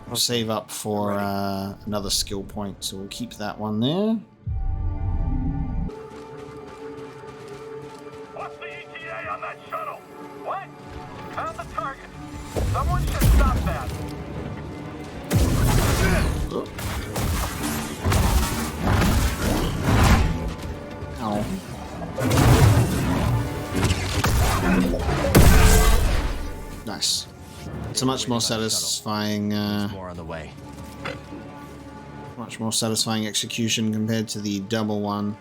I'll save up for another skill point, so we'll keep that one there. What's the ETA on that shuttle? What? Found the target. Someone should stop that. Ow. Nice. It's a much more satisfying, more on the way. Much more satisfying execution compared to the double one.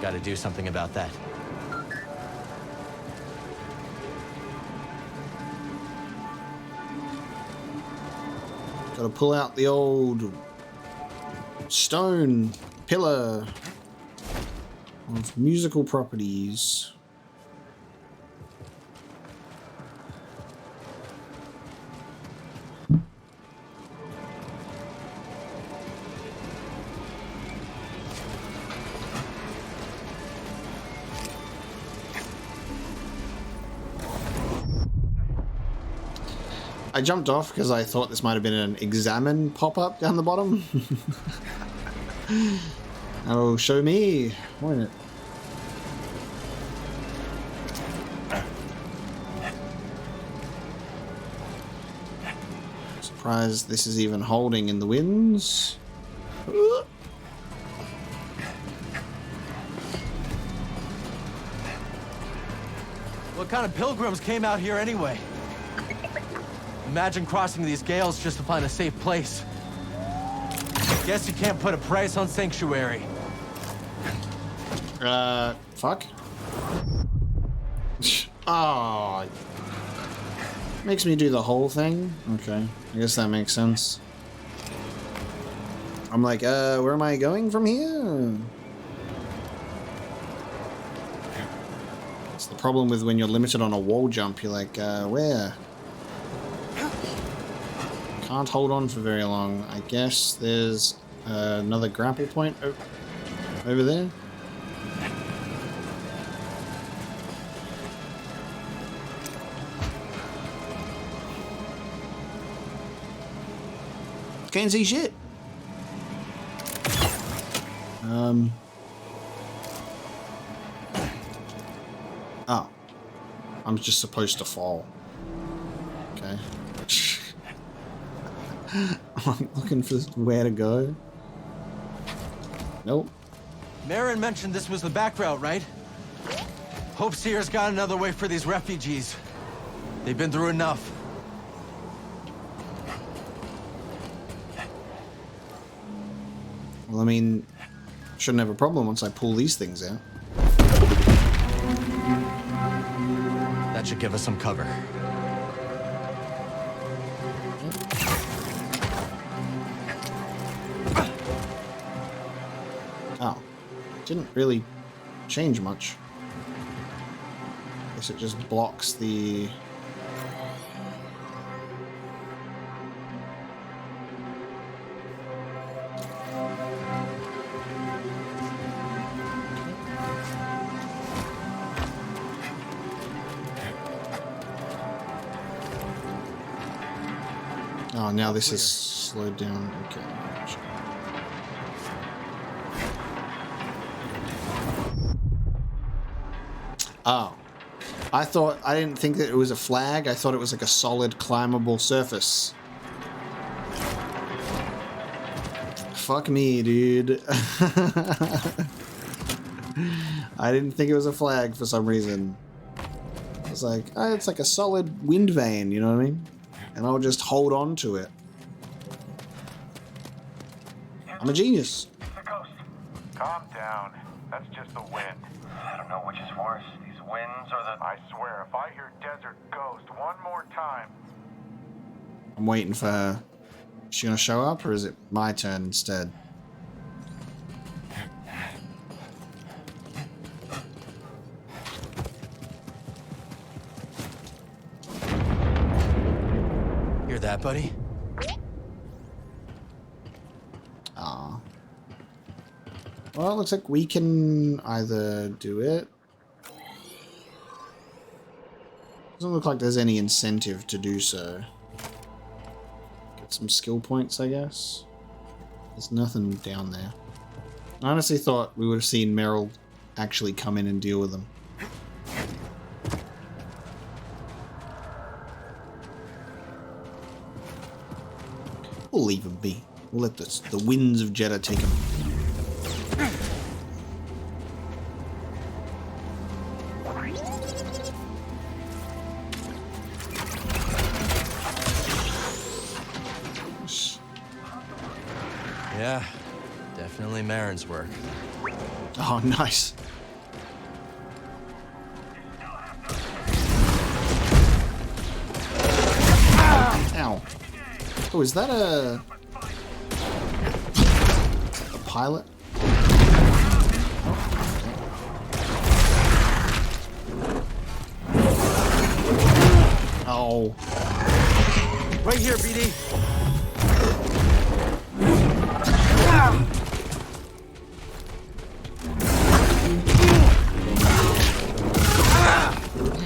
Got to do something about that. Got to pull out the old stone pillar of musical properties. I jumped off because I thought this might have been an examine pop-up down the bottom. Oh, show me, won't it? Surprised this is even holding in the winds. What kind of pilgrims came out here anyway? Imagine crossing these gales just to find a safe place. Guess you can't put a price on sanctuary. Fuck. Oh. Makes me do the whole thing? Okay, I guess that makes sense. I'm like, where am I going from here? It's the problem with when you're limited on a wall jump, you're like, where? Can't hold on for very long. I guess there's another grapple point over there. Can't see shit. Oh. I'm just supposed to fall. Okay. I'm looking for where to go. Nope. Marin mentioned this was the back route, right? Hope Seer's got another way for these refugees. They've been through enough. Well, I mean, shouldn't have a problem once I pull these things out. That should give us some cover. Oh. Didn't really change much. Guess it just blocks the... Oh, now this is slowed down. Okay. Oh. I didn't think that it was a flag. I thought it was like a solid climbable surface. Fuck me, dude. I didn't think it was a flag for some reason. I was like, oh, it's like a solid wind vane, you know what I mean? And I'll just hold on to it. I'm a genius. The coast. Calm down. That's just the wind. I don't know which is worse, these winds or the... I swear, if I hear Desert Ghost one more time... I'm waiting for her. Is she gonna show up, or is it my turn instead? that, buddy? Ah. Well, it looks like we can either do it. Doesn't look like there's any incentive to do so. Get some skill points, I guess. There's nothing down there. I honestly thought we would have seen Meryl actually come in and deal with them. We'll leave him be. We'll let the winds of Jedi take him. Yeah, definitely Marin's work. Oh, nice. Ow. Oh, is that a pilot? Oh. Right here, BD.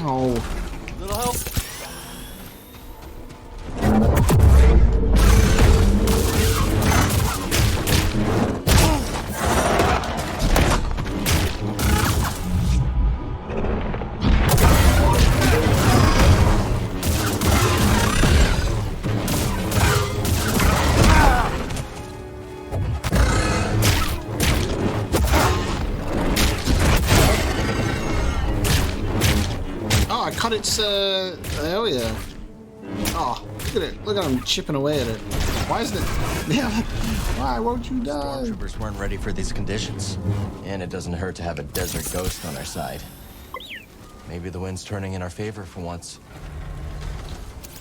Ow. Little help. Cut its, oh yeah. Oh, look at it. Look at him chipping away at it. Why isn't it? Yeah. Why won't you die? Stormtroopers weren't ready for these conditions. And it doesn't hurt to have a desert ghost on our side. Maybe the wind's turning in our favor for once.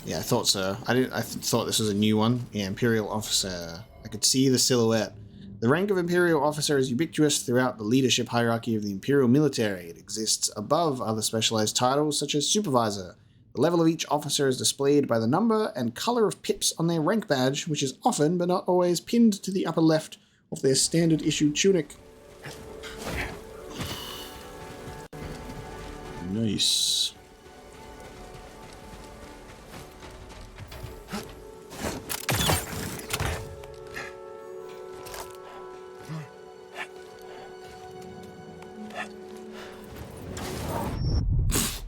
Yeah, I thought so. I thought this was a new one. Yeah, Imperial Officer. I could see the silhouette. The rank of Imperial Officer is ubiquitous throughout the leadership hierarchy of the Imperial military. It exists above other specialized titles such as Supervisor. The level of each officer is displayed by the number and color of pips on their rank badge, which is often, but not always, pinned to the upper left of their standard issue tunic. Nice.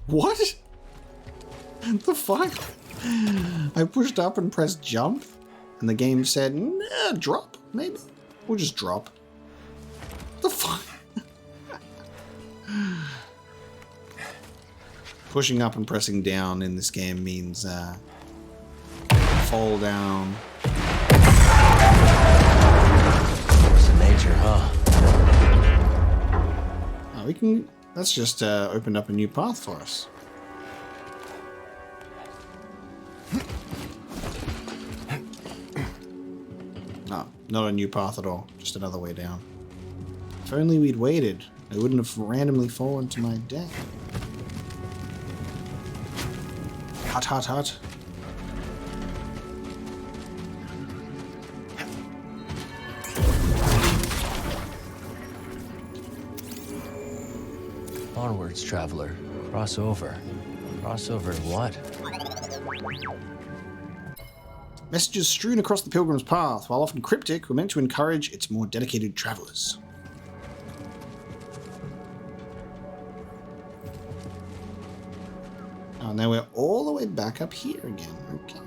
What? The fuck? I pushed up and pressed jump, and the game said, nah, drop, maybe. We'll just drop. The fuck? Pushing up and pressing down in this game means, fall down. Force of nature, huh? Oh, we can... That's just opened up a new path for us. No, not a new path at all. Just another way down. If only we'd waited, I wouldn't have randomly fallen to my death. Hut, hut, hut. Onwards, traveler. Cross over. Cross over to what? Messages strewn across the pilgrim's path, while often cryptic, were meant to encourage its more dedicated travelers. Oh, now we're all the way back up here again. Okay.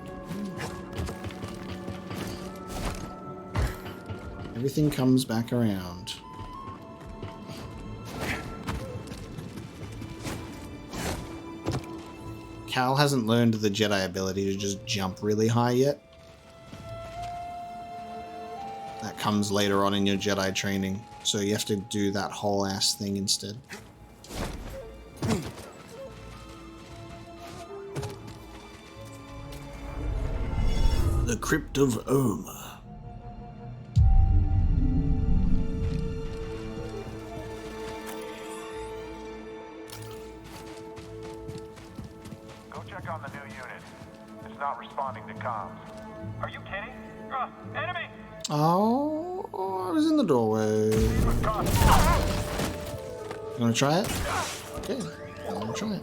Everything comes back around. Cal hasn't learned the Jedi ability to just jump really high yet. That comes later on in your Jedi training, so you have to do that whole ass thing instead. The Crypt of Oma. Go check on the new unit. It's not responding to comms. Are you kidding? Enemy! Oh, I was in the doorway. You wanna try it? Okay, I'm gonna try it.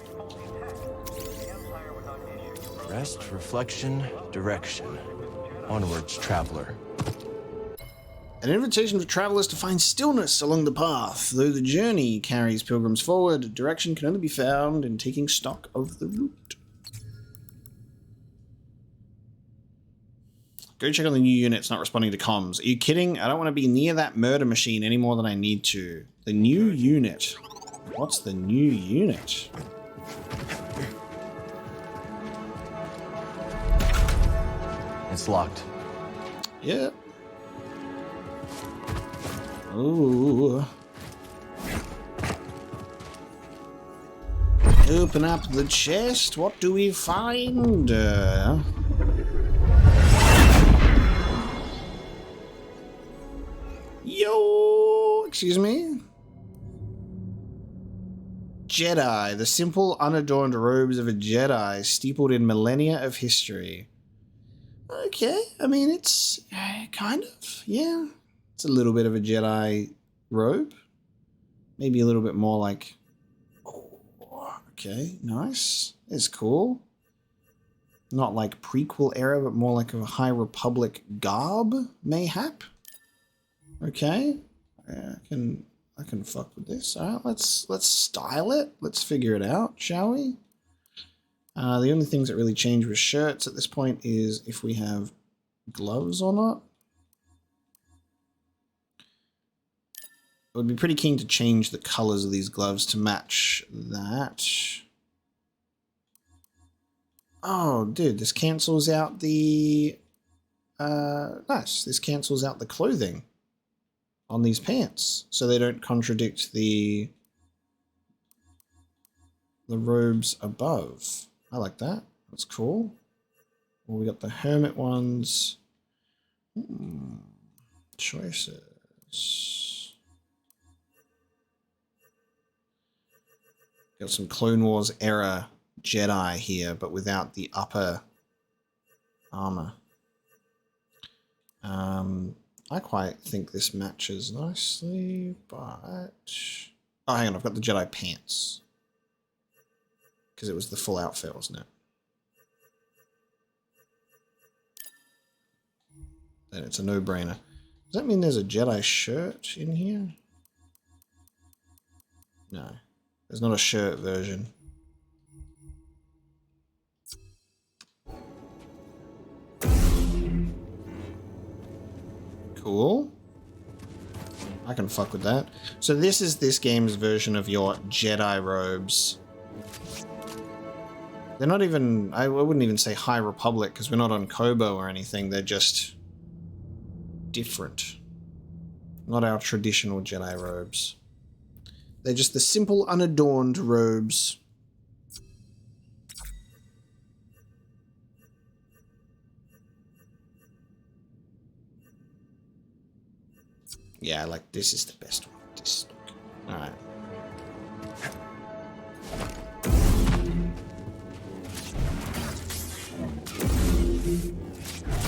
Rest, reflection, direction. Onwards, traveler. An invitation for travelers to find stillness along the path. Though the journey carries pilgrims forward, direction can only be found in taking stock of the route. Go check on the new units not responding to comms. Are you kidding? I don't want to be near that murder machine any more than I need to. The new unit. What's the new unit? It's locked. Yeah. Ooh. Open up the chest. What do we find? Yo, excuse me? Jedi, the simple, unadorned robes of a Jedi, steepled in millennia of history. Okay, I mean, it's kind of, yeah. It's a little bit of a Jedi robe. Maybe a little bit more like, oh, okay, nice. It's cool. Not like prequel era, but more like a High Republic garb, mayhap. Okay, I can fuck with this. All right, let's style it. Let's figure it out, shall we? The only things that really change with shirts at this point is if we have gloves or not. I would be pretty keen to change the colors of these gloves to match that. Oh, dude, this cancels out the... nice. This cancels out the clothing on these pants, so they don't contradict the robes above. I like that. That's cool. Well, we got the hermit ones. Choices. Got some Clone Wars era Jedi here, but without the upper armor. I quite think this matches nicely, but... Oh, hang on, I've got the Jedi pants. Because it was the full outfit, wasn't it? Then it's a no-brainer. Does that mean there's a Jedi shirt in here? No. There's not a shirt version. Cool. I can fuck with that. So this is this game's version of your Jedi robes. They're not even... I wouldn't even say High Republic, because we're not on Kobo or anything. They're just different. Not our traditional Jedi robes. They're just the simple, unadorned robes. Yeah, like this is the best one. This look. Alright.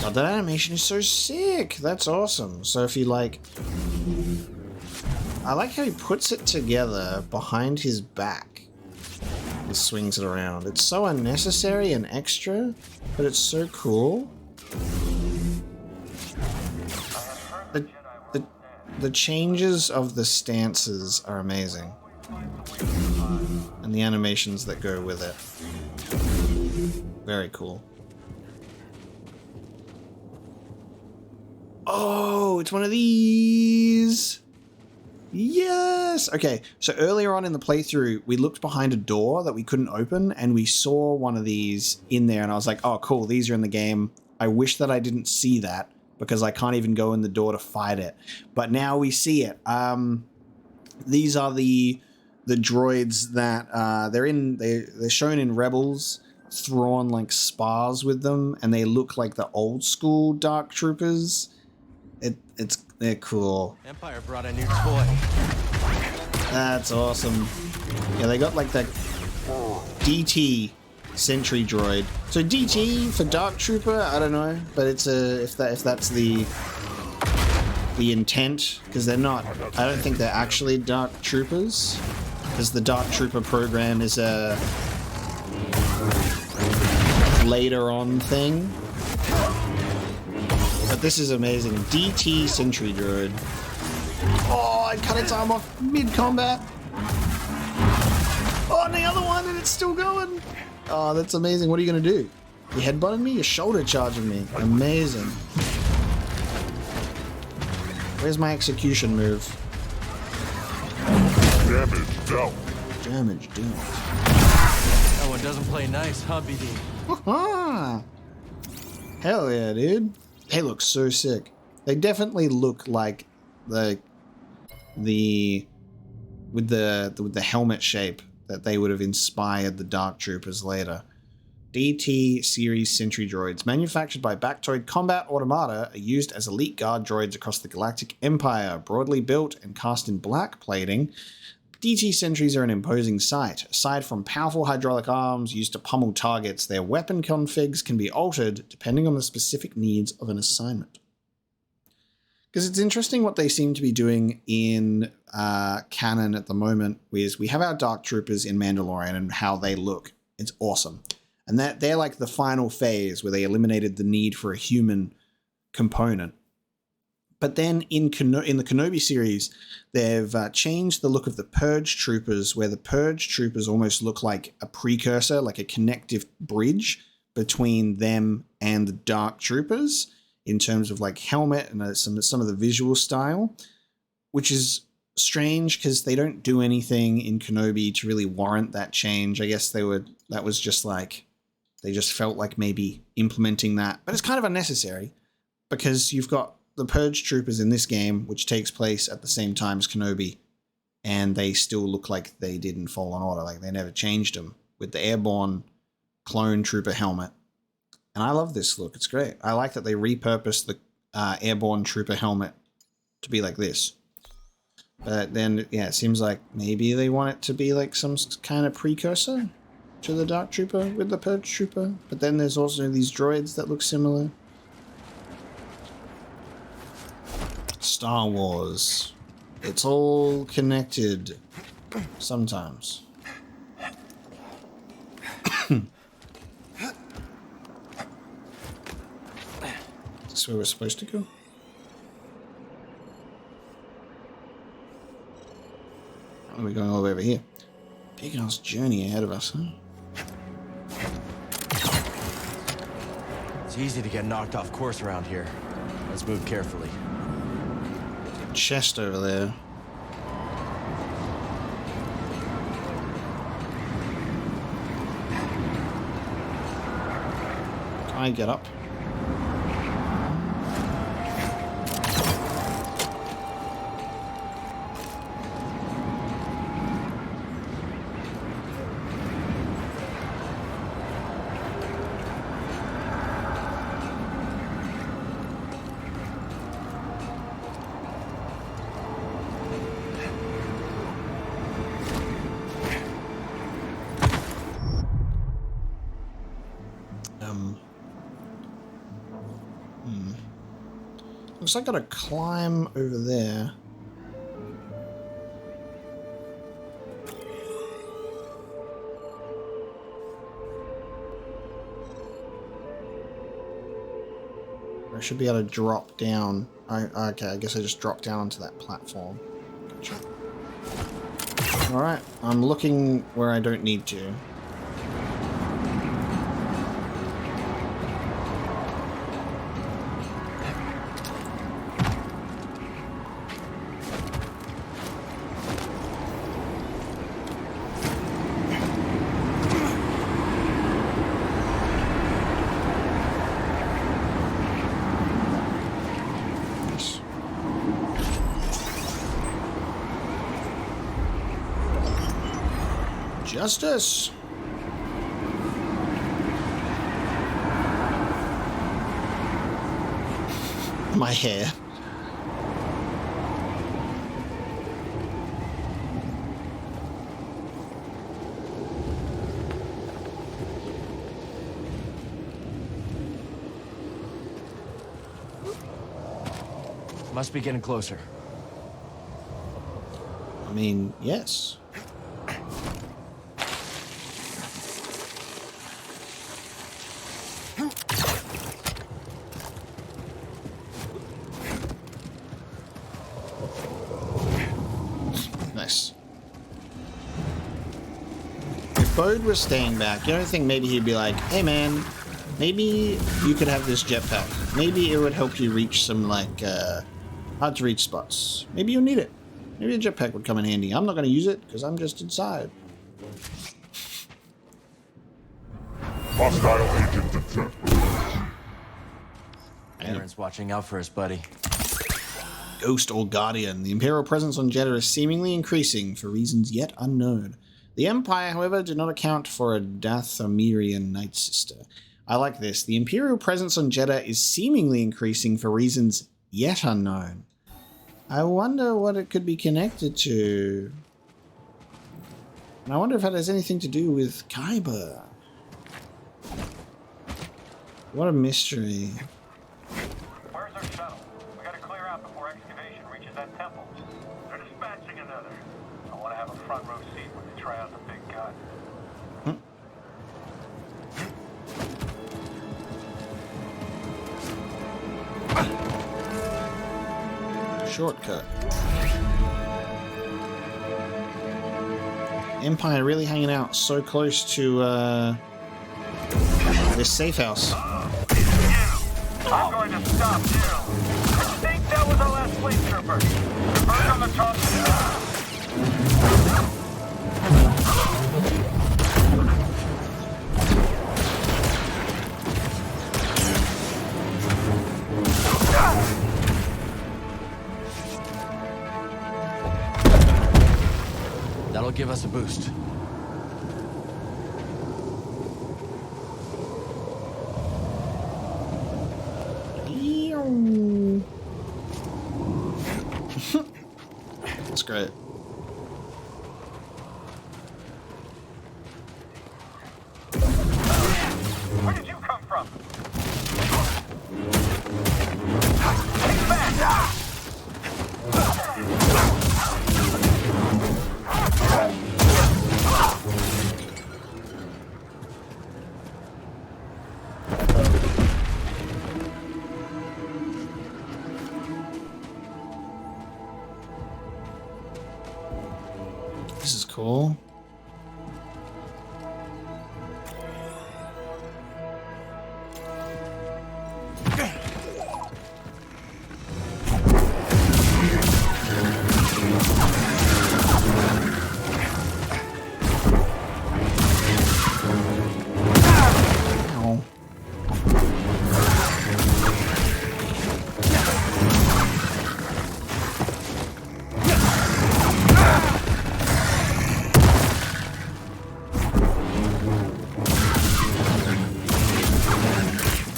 God, that animation is so sick. That's awesome. So if you like... I like how he puts it together behind his back. He swings it around. It's so unnecessary and extra, but it's so cool. The changes of the stances are amazing. And the animations that go with it. Very cool. Oh, it's one of these! Yes! Okay, so earlier on in the playthrough, we looked behind a door that we couldn't open, and we saw one of these in there, and I was like, oh, cool, these are in the game. I wish that I didn't see that, because I can't even go in the door to fight it. But now we see it. These are the droids that they're shown in Rebels. Thrawn like spars with them, and they look like the old school Dark Troopers. They're cool. Empire brought a new toy. That's awesome. Yeah, they got like the DT sentry droid. So DT for Dark Trooper, I don't know, but it's a if that's the intent, because they're not. I don't think they're actually Dark Troopers, because the Dark Trooper program is a later on thing. But this is amazing. DT sentry droid. Oh, I cut its arm off mid-combat. Oh, and the other one, and it's still going. Oh, that's amazing. What are you going to do? You headbutting me? You're shoulder charging me. Amazing. Where's my execution move? Damage dealt. Damage dealt. That one doesn't play nice, huh, BD? Hell yeah, dude. They look so sick. They definitely look like with the helmet shape that they would have inspired the Dark Troopers later. DT series sentry droids, manufactured by Bactoid Combat Automata, are used as elite guard droids across the Galactic Empire. Broadly built and cast in black plating, DT sentries are an imposing sight. Aside from powerful hydraulic arms used to pummel targets, their weapon configs can be altered depending on the specific needs of an assignment. Because it's interesting what they seem to be doing in canon at the moment, is we have our Dark Troopers in Mandalorian and how they look. It's awesome. And that they're like the final phase where they eliminated the need for a human component. But then in the Kenobi series, they've changed the look of the Purge Troopers, where the Purge Troopers almost look like a precursor, like a connective bridge between them and the Dark Troopers in terms of like helmet and some of the visual style, which is strange because they don't do anything in Kenobi to really warrant that change. I guess that was just like, they just felt like maybe implementing that, but it's kind of unnecessary because you've got the Purge Troopers in this game, which takes place at the same time as Kenobi, and they still look like they did in Fallen Order. Like they never changed them with the airborne clone trooper helmet. And I love this look. It's great. I like that they repurposed the airborne trooper helmet to be like this. But then, yeah, it seems like maybe they want it to be like some kind of precursor to the Dark Trooper with the Purge Trooper. But then there's also these droids that look similar. Star Wars. It's all connected. Sometimes. Is this where we're supposed to go? Are we going all the way over here? Big ass journey ahead of us, huh? It's easy to get knocked off course around here. Let's move carefully. Chest over there. Can I get up? Looks like I gotta climb over there. I should be able to drop down. Okay, I guess I just dropped down onto that platform. Gotcha. Alright, I'm looking where I don't need to. Justice! My hair. Must be getting closer. I mean, yes. Nice. If Bode was staying back, you don't think maybe he'd be like, hey man, maybe you could have this jetpack. Maybe it would help you reach some, like, hard to reach spots. Maybe you'll need it. Maybe a jetpack would come in handy. I'm not going to use it because I'm just inside. Hostile agent detected. Aaron's watching out for us, buddy. Ghost or Guardian. The Imperial presence on Jeddah is seemingly increasing for reasons yet unknown. The Empire, however, did not account for a Dathomirian Night Sister. I like this. The Imperial presence on Jeddah is seemingly increasing for reasons yet unknown. I wonder what it could be connected to. And I wonder if it has anything to do with Kyber. What a mystery. Where's our shuttle? We gotta clear out before excavation reaches that temple. They're dispatching another. I want to have a front row seat when they try out the big gun. Shortcut. Empire really hanging out so close to this safe house. I'm going to stop you. I think that was our last fleet trooper. Bird on the top. That'll give us a boost. That's great. Where did you come from? Take back! This is cool.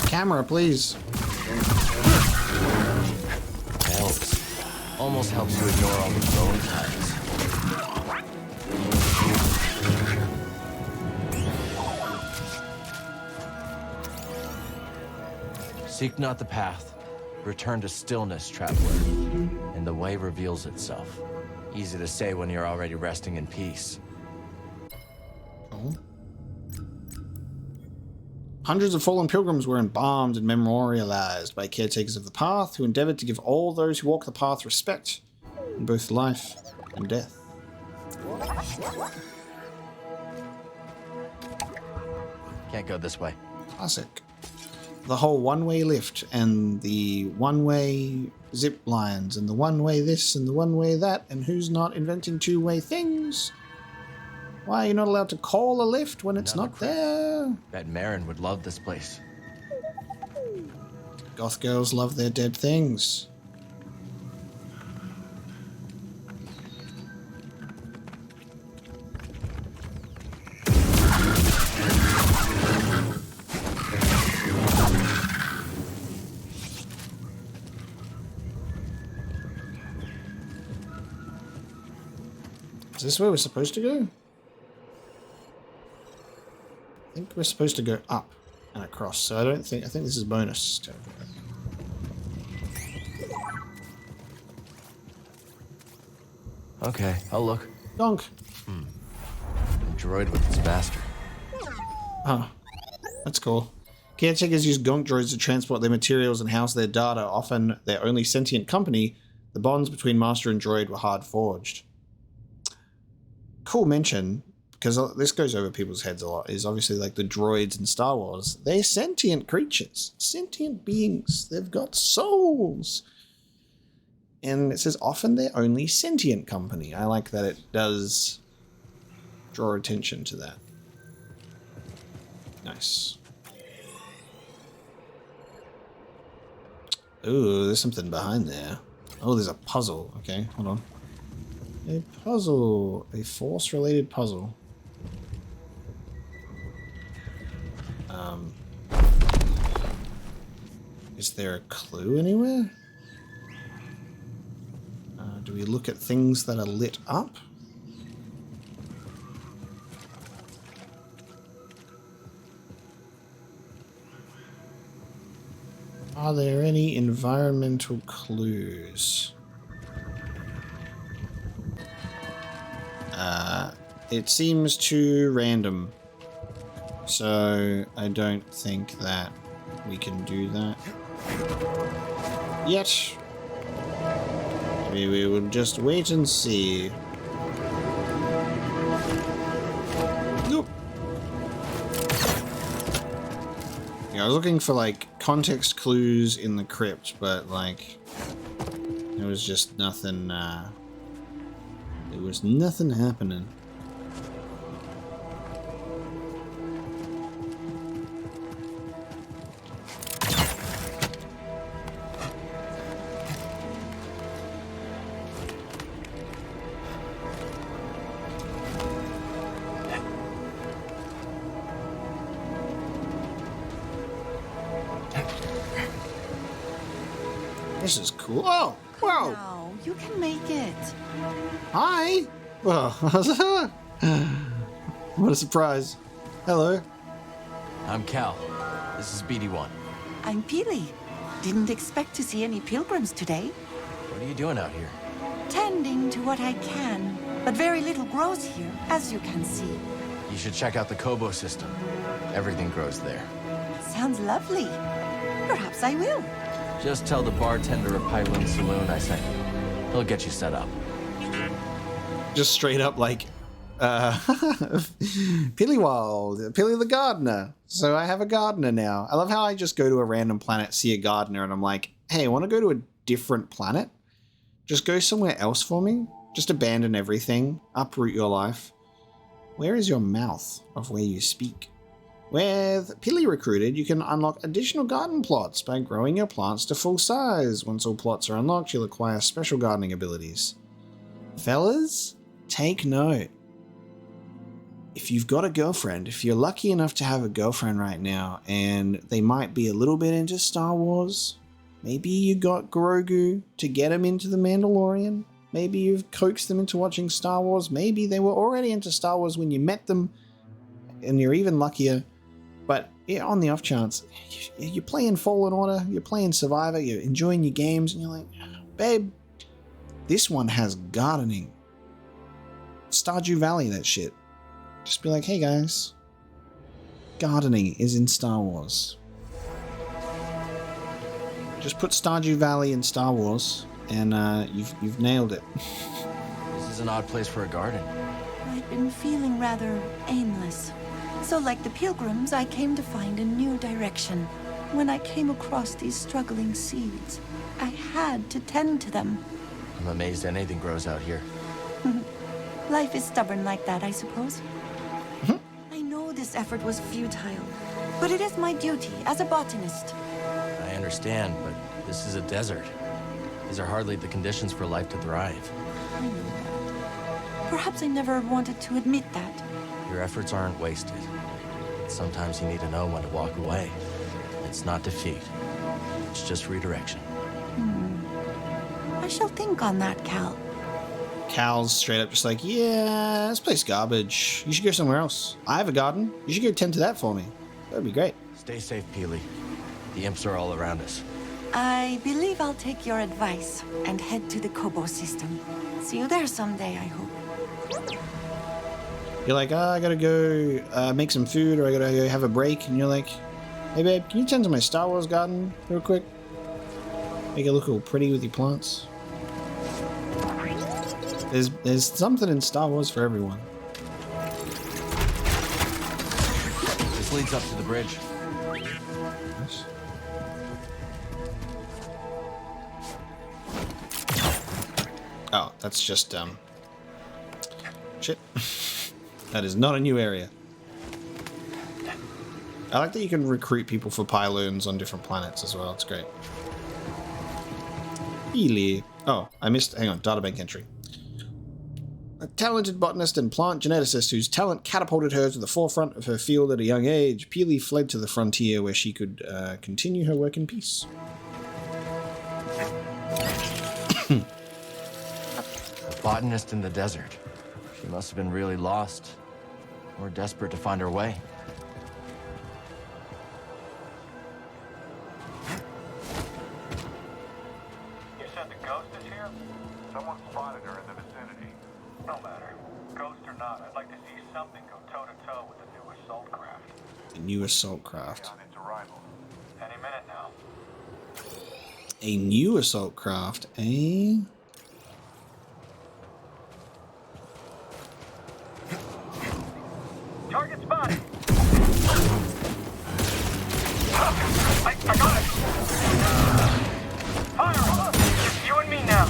Camera, please. Helps. Almost helps you ignore all the bone times. Seek not the path. Return to stillness, traveler, and the way reveals itself. Easy to say when you're already resting in peace. Oh. Hundreds of fallen pilgrims were embalmed and memorialized by caretakers of the path who endeavored to give all those who walk the path respect in both life and death. Can't go this way. Classic. The whole one-way lift and the one-way zip lines and the one-way this and the one-way that, and who's not inventing two-way things? Why are you not allowed to call a lift when it's not there? Bet Marin would love this place. Goth girls love their dead things. Is this where we're supposed to go? I think we're supposed to go up and across, so I think this is bonus territory. Okay, I'll look. Donk. A droid with its bastard. Huh. That's cool. Caretakers use gonk droids to transport their materials and house their data, often their only sentient company. The bonds between master and droid were hard forged. Cool mention, because this goes over people's heads a lot, is obviously like the droids in Star Wars. They're sentient creatures, sentient beings. They've got souls. And it says often their only sentient company. I like that it does draw attention to that. Nice. Ooh, there's something behind there. Oh, there's a puzzle. Okay, hold on. A puzzle. A Force-related puzzle. Is there a clue anywhere? Do we look at things that are lit up? Are there any environmental clues? It seems too random. So I don't think that we can do that yet. Maybe we will just wait and see. Nope. Yeah, I was looking for like context clues in the crypt, but like there was just nothing. There was nothing happening. This is cool. Oh, wow. No, you can make it. Hi. Well, what a surprise. Hello. I'm Cal. This is BD1. I'm Peely. Didn't expect to see any pilgrims today. What are you doing out here? Tending to what I can, but very little grows here, as you can see. You should check out the Kobo system. Everything grows there. Sounds lovely. Perhaps I will. Just tell the bartender of Pyloon Saloon I sent you. He'll get you set up. Just straight up like, Pillywald, Pilly the gardener. So I have a gardener now. I love how I just go to a random planet, see a gardener, and I'm like, hey, I want to go to a different planet? Just go somewhere else for me? Just abandon everything, uproot your life. Where is your mouth of where you speak? With Pilly Recruited, you can unlock additional garden plots by growing your plants to full size. Once all plots are unlocked, you'll acquire special gardening abilities. Fellas, take note. If you've got a girlfriend, if you're lucky enough to have a girlfriend right now, and they might be a little bit into Star Wars, maybe you got Grogu to get them into The Mandalorian, maybe you've coaxed them into watching Star Wars, maybe they were already into Star Wars when you met them, and you're even luckier. But yeah, on the off chance, you're playing Fallen Order, you're playing Survivor, you're enjoying your games, and you're like, babe, this one has gardening. Stardew Valley, that shit. Just be like, hey guys, gardening is in Star Wars. Just put Stardew Valley in Star Wars, and you've nailed it. This is an odd place for a garden. I've been feeling rather aimless. So like the pilgrims, I came to find a new direction. When I came across these struggling seeds, I had to tend to them. I'm amazed anything grows out here. Life is stubborn like that, I suppose. I know this effort was futile, but it is my duty as a botanist. I understand, but this is a desert. These are hardly the conditions for life to thrive. I know that. Perhaps I never wanted to admit that. Your efforts aren't wasted. Sometimes you need to know when to walk away. It's not defeat. It's just redirection. I shall think on that, Cal. Cal's straight up just like, yeah, this place garbage. You should go somewhere else. I have a garden. You should go tend to that for me. That'd be great. Stay safe, Peely. The imps are all around us. I believe I'll take your advice and head to the Kobo system. See you there someday, I hope. You're like, I gotta go make some food, or I gotta go have a break, and you're like, hey babe, can you tend to my Star Wars garden real quick? Make it look all pretty with your plants. There's something in Star Wars for everyone. This leads up to the bridge. Nice. Oh, that's just shit. That is not a new area. I like that you can recruit people for pylons on different planets as well. It's great. Ely. Oh, I missed. Hang on. Databank entry. A talented botanist and plant geneticist whose talent catapulted her to the forefront of her field at a young age, Peely fled to the frontier where she could continue her work in peace. A botanist in the desert. She must have been really lost, or desperate to find her way. You said the ghost is here? Someone spotted her in the vicinity. No matter. Ghost or not, I'd like to see something go toe-to-toe with the new assault craft. The new assault craft. On its arrival. Any minute now. A new assault craft, eh? Target spotted! I got it! Fire! It's you and me now!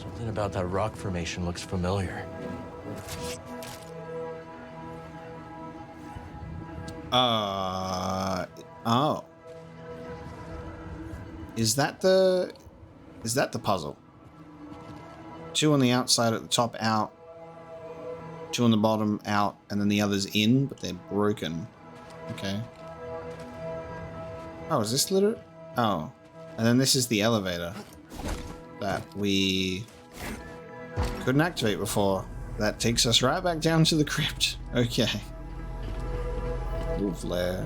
Something about that rock formation looks familiar. Oh. Is that the puzzle? 2 on the outside at the top out, 2 on the bottom out, and then the others in, but they're broken. Okay. Oh, is this literally? Oh. And then this is the elevator that we couldn't activate before. That takes us right back down to the crypt. Okay. Lovely.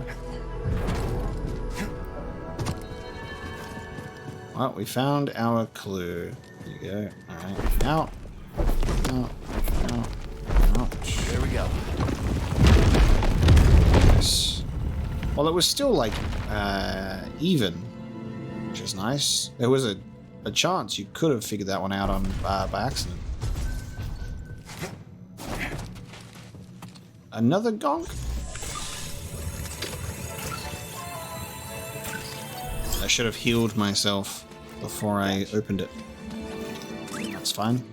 Well, we found our clue. There you go. Alright. Out. Out. Out. Out. There we go. Nice. Well, it was still like even, which is nice. There was a chance you could have figured that one out on by accident. Another gonk? I should have healed myself before I opened it. That's fine.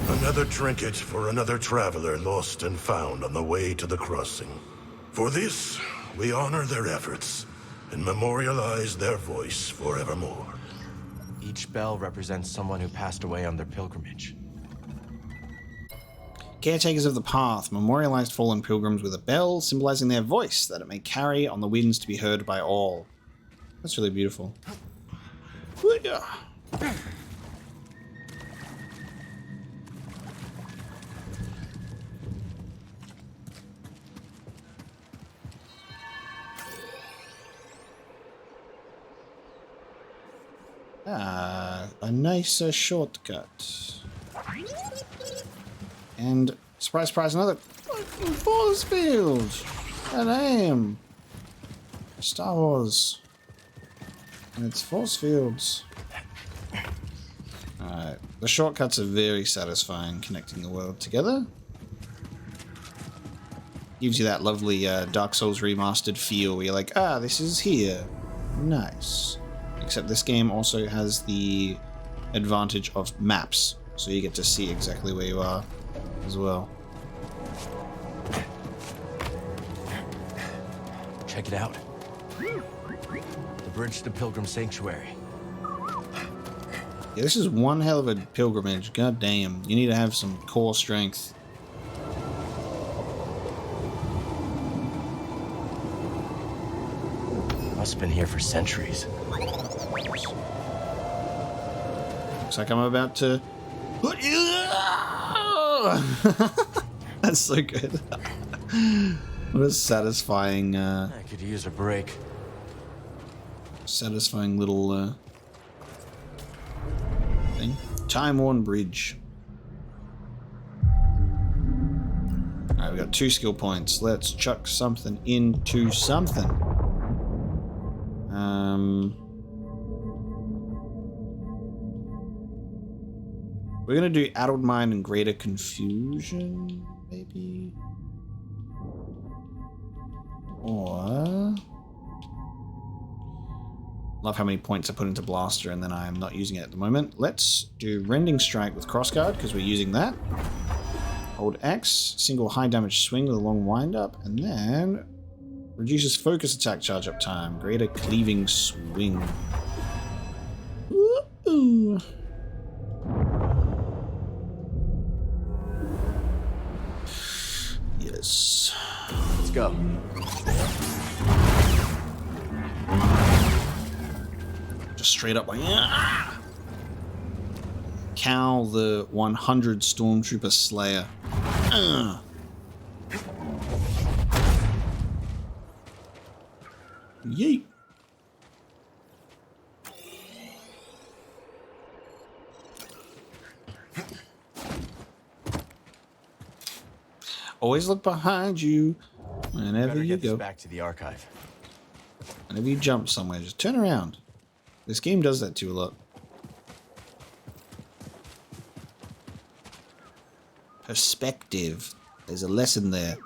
Another trinket for another traveler lost and found on the way to the crossing. For this, we honor their efforts and memorialize their voice forevermore. Each bell represents someone who passed away on their pilgrimage. Caretakers of the path memorialized fallen pilgrims with a bell symbolizing their voice that it may carry on the winds to be heard by all. That's really beautiful. A nicer shortcut. And surprise, surprise, another force field. And I am Star Wars. And it's force fields. Alright. The shortcuts are very satisfying, connecting the world together. Gives you that lovely Dark Souls remastered feel where you're like, ah, this is here. Nice. Except this game also has the advantage of maps, so you get to see exactly where you are as well. Check it out. The bridge to Pilgrim Sanctuary. Yeah, this is one hell of a pilgrimage. God damn. You need to have some core strength. Must have been here for centuries. Looks like I'm about to... That's so good. What a satisfying... I could use a break. Satisfying little thing. Time-worn bridge. Alright, we got 2 skill points. Let's chuck something into something. We're gonna do Addled Mind and Greater Confusion, maybe? Or... Love how many points I put into Blaster and then I am not using it at the moment. Let's do Rending Strike with Crossguard because we're using that. Hold X, single high damage swing with a long wind up, and then reduces focus attack charge up time. Greater Cleaving Swing. Ooh. Yes. Let's go. Just straight up like, ah! Cal the 100 Stormtrooper Slayer. Yeet. Always look behind you whenever you go. Back to the archive. Whenever you jump somewhere, just turn around. This game does that to you a lot. Perspective. There's a lesson there.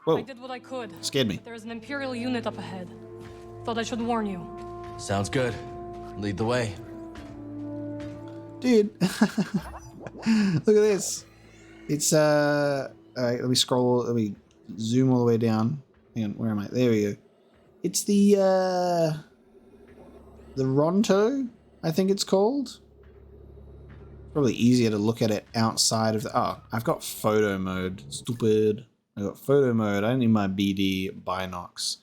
Whoa. I did what I could. Scared me. There is an Imperial unit up ahead. Thought I should warn you. Sounds good. Lead the way. Dude. Look at this. It's alright, let me scroll, let me zoom all the way down. Hang on, where am I? There we go. It's the Ronto, I think it's called. Probably easier to look at it outside of the... Oh, I've got photo mode. Stupid. I got photo mode. I need my BD binocs.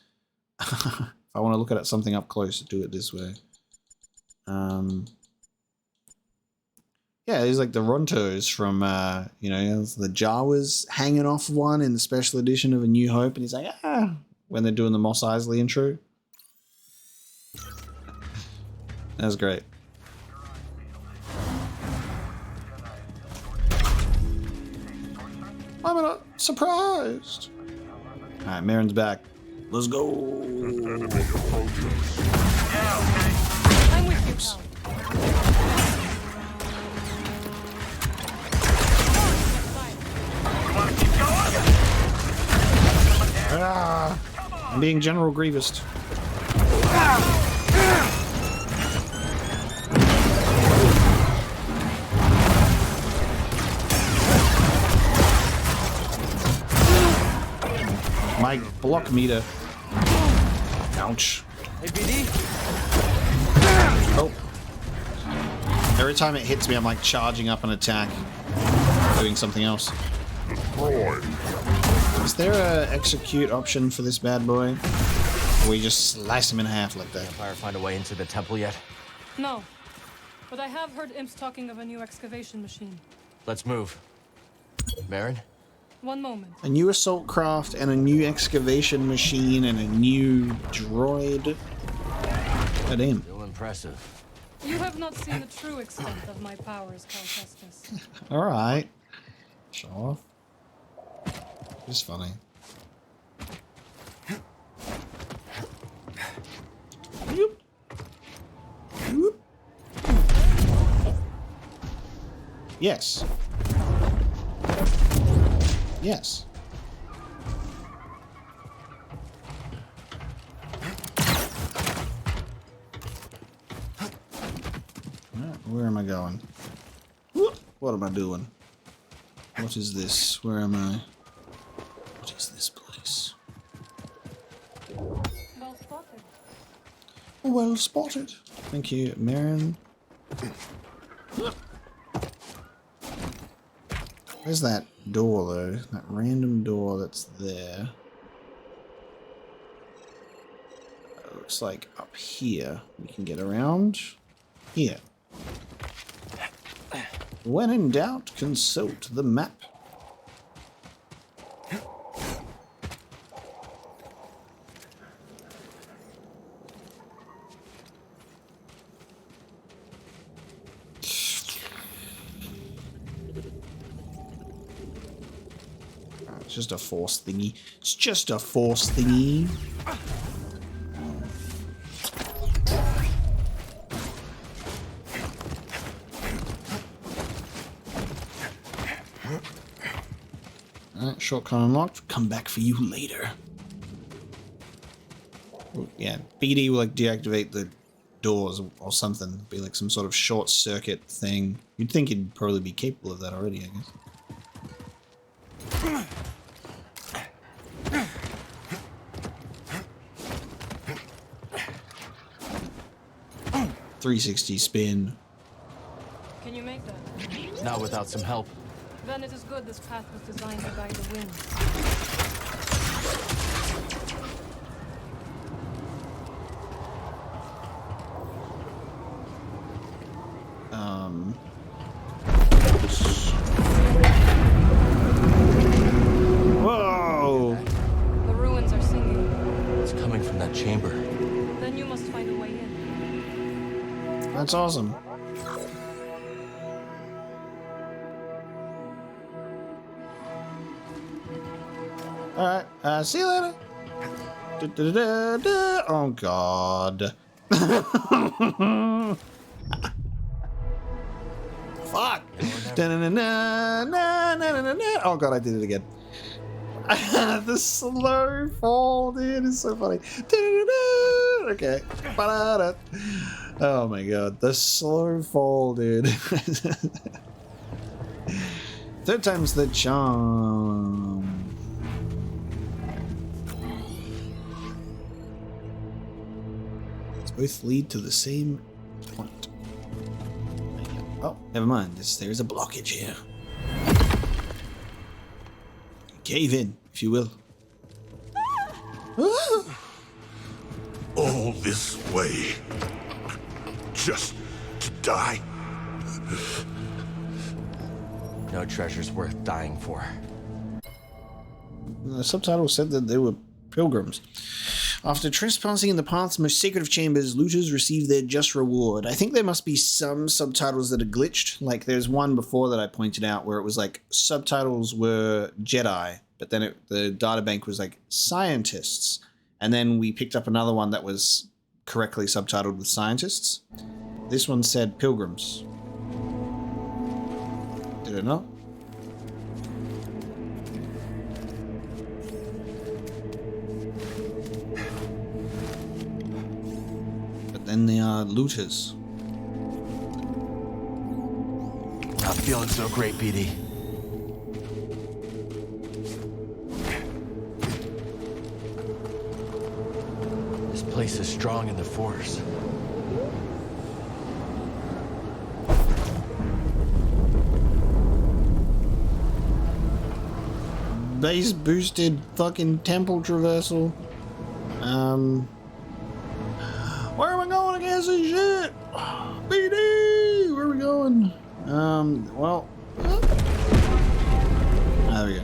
If I want to look at something up close, do it this way. Yeah, there's like the Rontos from, you know, the Jawas hanging off one in the special edition of A New Hope, and he's like, ah, when they're doing the Mos Eisley intro. That was great. I'm not surprised. Alright, Marin's back. Let's go. I'm with you, pal. Ah, I'm being General Grievous. My block meter. Ouch. Hey, BD. Oh. Every time it hits me, I'm like charging up an attack, doing something else. Is there a execute option for this bad boy? Or we just slice him in half like that? Empire find a way into the temple yet? No. But I have heard imps talking of a new excavation machine. Let's move. Marin? One moment. A new assault craft and a new excavation machine and a new droid. God damn. Still impressive. You have not seen the true extent of my powers, Cal Kestis. Alright. Show off. It's funny. Whoop. Whoop. Yes. Yes. Where am I going? What am I doing? What is this? Where am I? What is this place? Well spotted. Well spotted. Thank you, Marin. Where's that door, though? That random door that's there. looks like up here we can get around. Here. When in doubt, consult the map. It's just a force thingy. It's just a force thingy. Alright, shortcut unlocked. Come back for you later. Ooh, yeah, BD will like deactivate the doors or something. Be like some sort of short circuit thing. You'd think he'd probably be capable of that already, I guess. 360 spin. Can you make that? Not without some help. Then it is good this path was designed to guide the wind. Whoa! The ruins are singing. It's coming from that chamber. Then you must find a way in. That's awesome. Alright, see you later. Oh god. Fuck! Oh god, I did it again. The slow fall, dude, is so funny. Okay. Oh my god, the slow fall, dude. Third time's the charm. Let's both lead to the same point. Oh, never mind. There's a blockage here. Cave in, if you will. All this way. Just to die? No treasure's worth dying for. The subtitle said that they were pilgrims. After trespassing in the path's most sacred of chambers, looters receive their just reward. I think there must be some subtitles that are glitched. Like there's one before that I pointed out where it was like subtitles were Jedi, but then the databank was like scientists. And then we picked up another one that was correctly subtitled with scientists. This one said pilgrims. Did it not? Then they are looters. Not feeling so great, BD. This place is strong in the Force. Base boosted fucking temple traversal. Where am I going against this shit? BD! Where are we going? Well. There we go.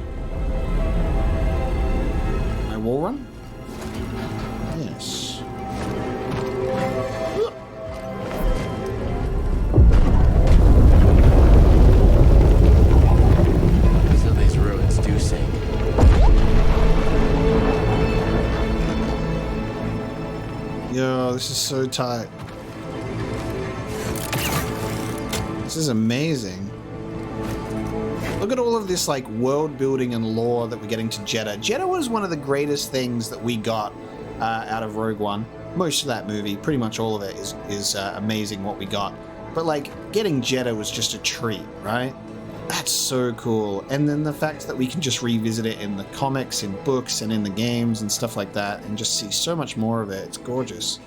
My wall run? Yes. So these ruins do sing. Yo, this is so tight. This is amazing. Look at all of this like world building and lore that we're getting to Jedi. Jedi was one of the greatest things that we got out of Rogue One. Most of that movie, pretty much all of it, is amazing what we got. But like getting Jedi was just a treat, right? That's so cool. And then the fact that we can just revisit it in the comics, in books, and in the games and stuff like that, and just see so much more of it. It's gorgeous.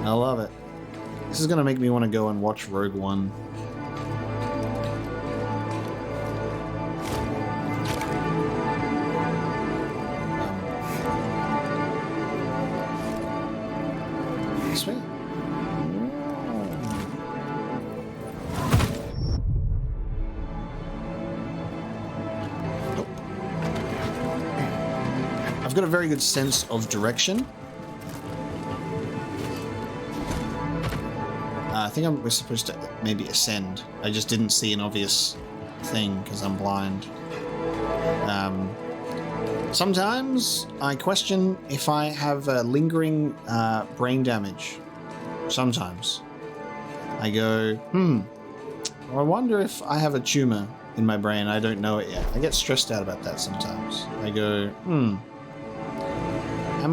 I love it. This is going to make me want to go and watch Rogue One. this way? Nope. I've got a very good sense of direction. I think we're supposed to maybe ascend. I just didn't see an obvious thing because I'm blind. Sometimes I question if I have lingering brain damage. Sometimes. I go, I wonder if I have a tumor in my brain. I don't know it yet. I get stressed out about that sometimes. I go, am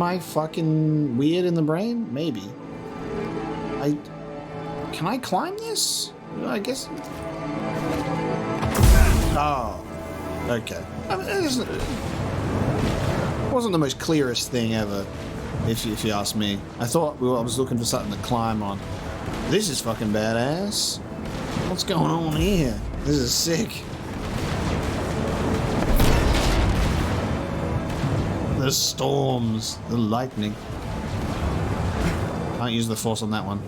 I fucking weird in the brain? Maybe. Can I climb this? I guess. Oh, okay. I mean, it wasn't the most clearest thing ever, if you ask me. I thought I was looking for something to climb on. This is fucking badass. What's going on here? This is sick. The storms, the lightning. Can't use the force on that one.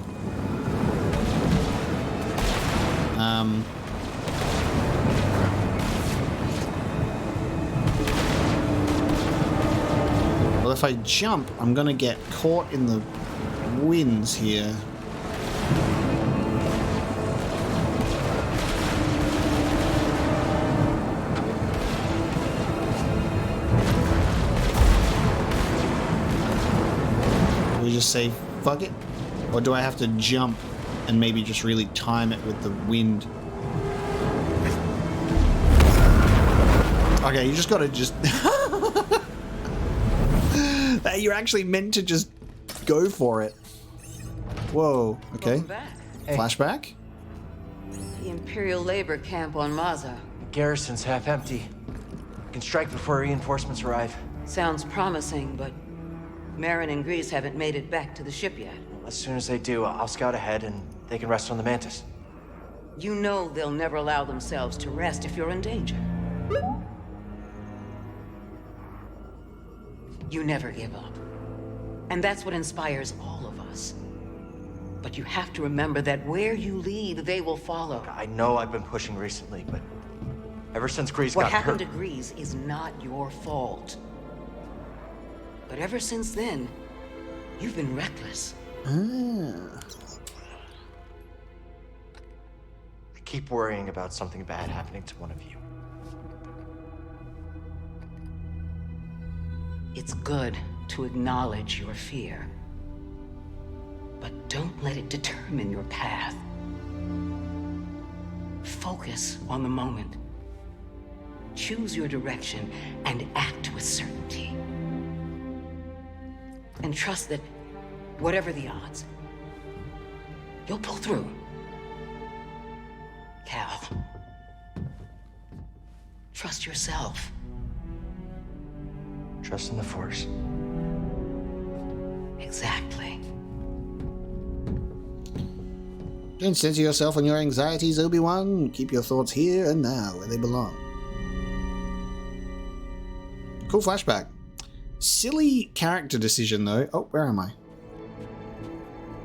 Well, if I jump, I'm gonna get caught in the winds here. Do we just say fuck it? Or do I have to jump and maybe just really time it with the wind? Okay, you just gotta just... You're actually meant to just go for it. Whoa, okay. Hey. Flashback? The Imperial labor camp on Maza. The garrison's half empty. We can strike before reinforcements arrive. Sounds promising, but Marin and Grease haven't made it back to the ship yet. As soon as they do, I'll scout ahead and they can rest on the Mantis. You know they'll never allow themselves to rest if you're in danger. You never give up. And that's what inspires all of us. But you have to remember that where you lead, they will follow. I know I've been pushing recently, but ever since Grease got hurt... What happened to Grease is not your fault. But ever since then, you've been reckless. I keep worrying about something bad happening to one of you. It's good to acknowledge your fear, but don't let it determine your path. Focus on the moment. Choose your direction and act with certainty. And trust that, whatever the odds, you'll pull through. Cal, trust yourself. Trust in the Force. Exactly. Don't censor yourself on your anxieties, Obi-Wan. Keep your thoughts here and now, where they belong. Cool flashback. Silly character decision, though. Oh, where am I?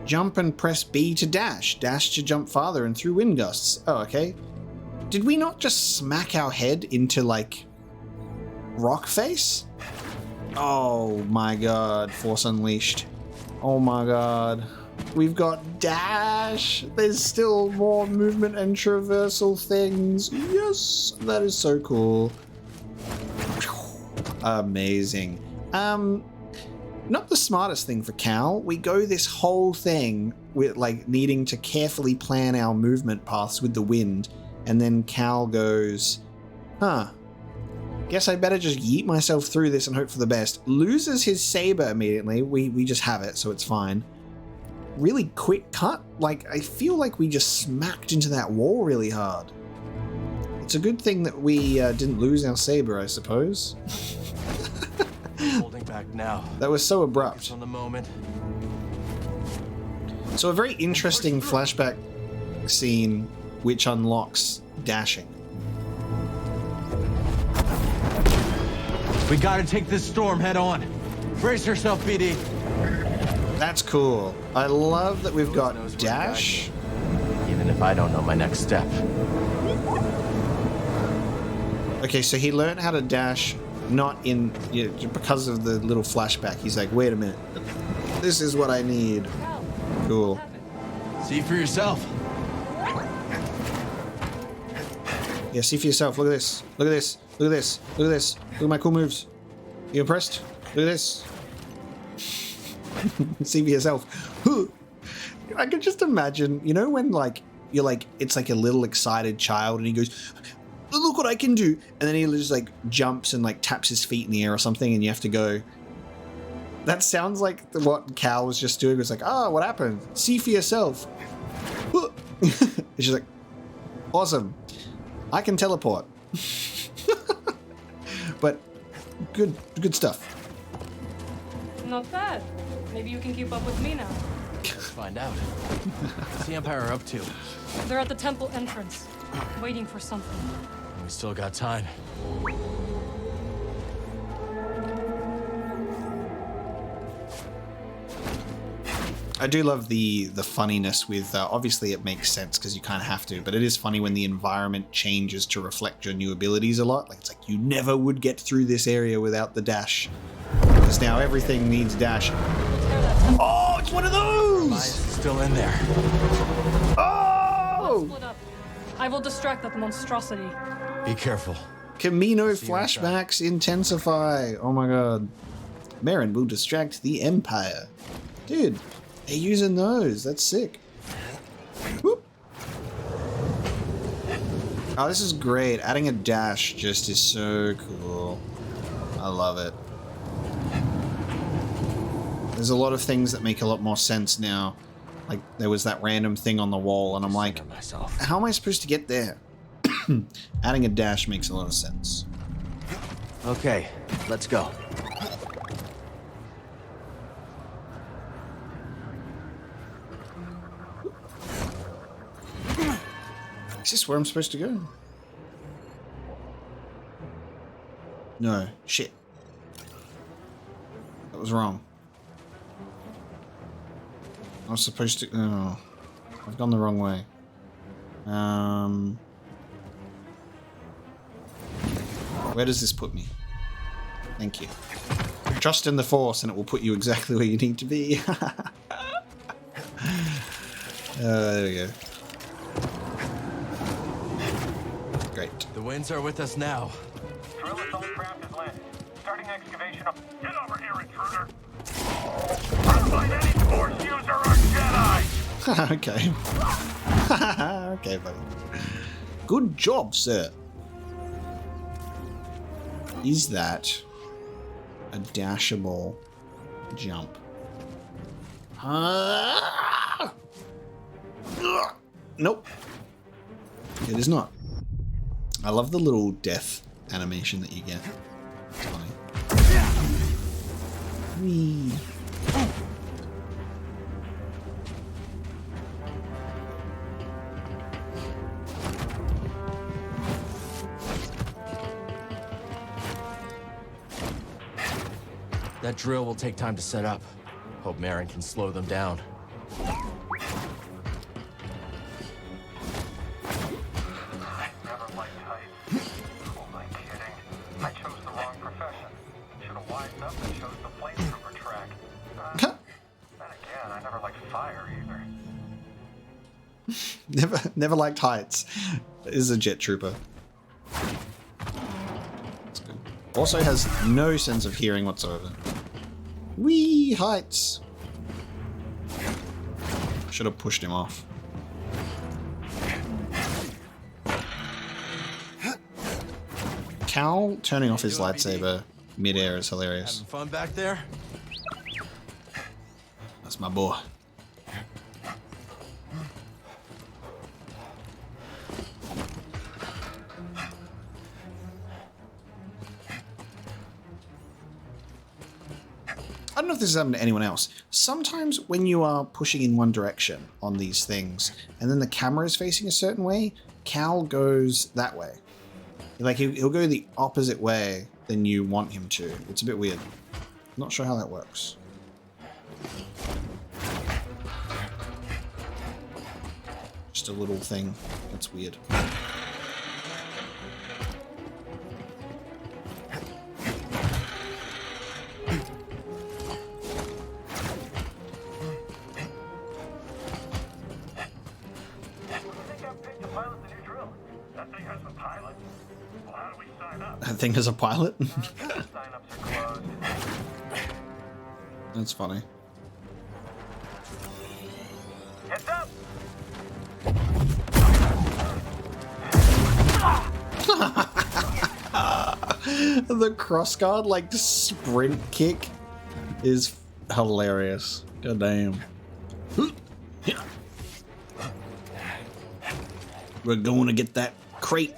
Jump and press B to dash. Dash to jump farther and through wind gusts. Oh, okay. Did we not just smack our head into, like, rock face? Oh my god, Force Unleashed. Oh my god. We've got dash. There's still more movement and traversal things. Yes, that is so cool. Amazing. Not the smartest thing for Cal. We go this whole thing with like needing to carefully plan our movement paths with the wind, and then Cal goes, guess I better just yeet myself through this and hope for the best. Loses his saber immediately. We just have it, so it's fine. Really quick cut. Like, I feel like we just smacked into that wall really hard. It's a good thing that we didn't lose our saber, I suppose. Holding back now. That was so abrupt. On the moment. So a very interesting flashback scene which unlocks dashing. We gotta take this storm head on. Brace yourself, BD. That's cool. I love that we've got dash. Even if I don't know my next step. Okay, so he learned how to dash, not in because of the little flashback. He's like, wait a minute, this is what I need. Cool. See for yourself. Yeah, see for yourself. Look at this. Look at this. Look at this. Look at this. Look at my cool moves. You impressed? Look at this. See for yourself. I could just imagine, you know, when like you're like, it's like a little excited child and he goes, look what I can do. And then he just like jumps and like taps his feet in the air or something and you have to go. That sounds like what Cal was just doing. It was like, oh, what happened? See for yourself. She's like, awesome. I can teleport. But good stuff. Not bad. Maybe you can keep up with me now. Let's find out. What's the Empire up to? They're at the temple entrance, waiting for something. We still got time. I do love the funniness with, obviously it makes sense because you kind of have to, but it is funny when the environment changes to reflect your new abilities a lot. Like it's like you never would get through this area without the dash. Because now everything needs dash. Oh, it's one of those! Mine's still in there. Oh! Let's split up. I will distract that monstrosity. Be careful. Camino flashbacks intensify. Oh my god. Merrin will distract the Empire. Dude, they're using those. That's sick. Whoop. Oh, this is great. Adding a dash just is so cool. I love it. There's a lot of things that make a lot more sense now. Like, there was that random thing on the wall, and I'm like, how am I supposed to get there? Adding a dash makes a lot of sense. Okay, let's go. Is this where I'm supposed to go? No. Shit. That was wrong. I was supposed to... Oh. I've gone the wrong way. Where does this put me? Thank you. Trust in the Force and it will put you exactly where you need to be. There we go. Great. The winds are with us now. Drill assault craft is landed. Starting excavation of... Get over here, intruder! Unlike any Force user or Jedi! Okay. Okay, buddy. Good job, sir. Is that a dashable jump? Nope. It is not. I love the little death animation that you get. It's funny. Whee. That drill will take time to set up. Hope Merrin can slow them down. Never liked heights. Is a jet trooper. That's good. Also has no sense of hearing whatsoever. Whee! Heights! Should have pushed him off. Cal turning off his lightsaber mid-air is hilarious. Having fun back there? That's my boy. I don't know if this has happened to anyone else. Sometimes when you are pushing in one direction on these things, and then the camera is facing a certain way, Cal goes that way. Like, he'll go the opposite way than you want him to. It's a bit weird. Not sure how that works. Just a little thing. That's weird. That thing has a pilot? That's funny. Heads up! The crossguard, like, sprint kick is hilarious. God damn. We're going to get that crate.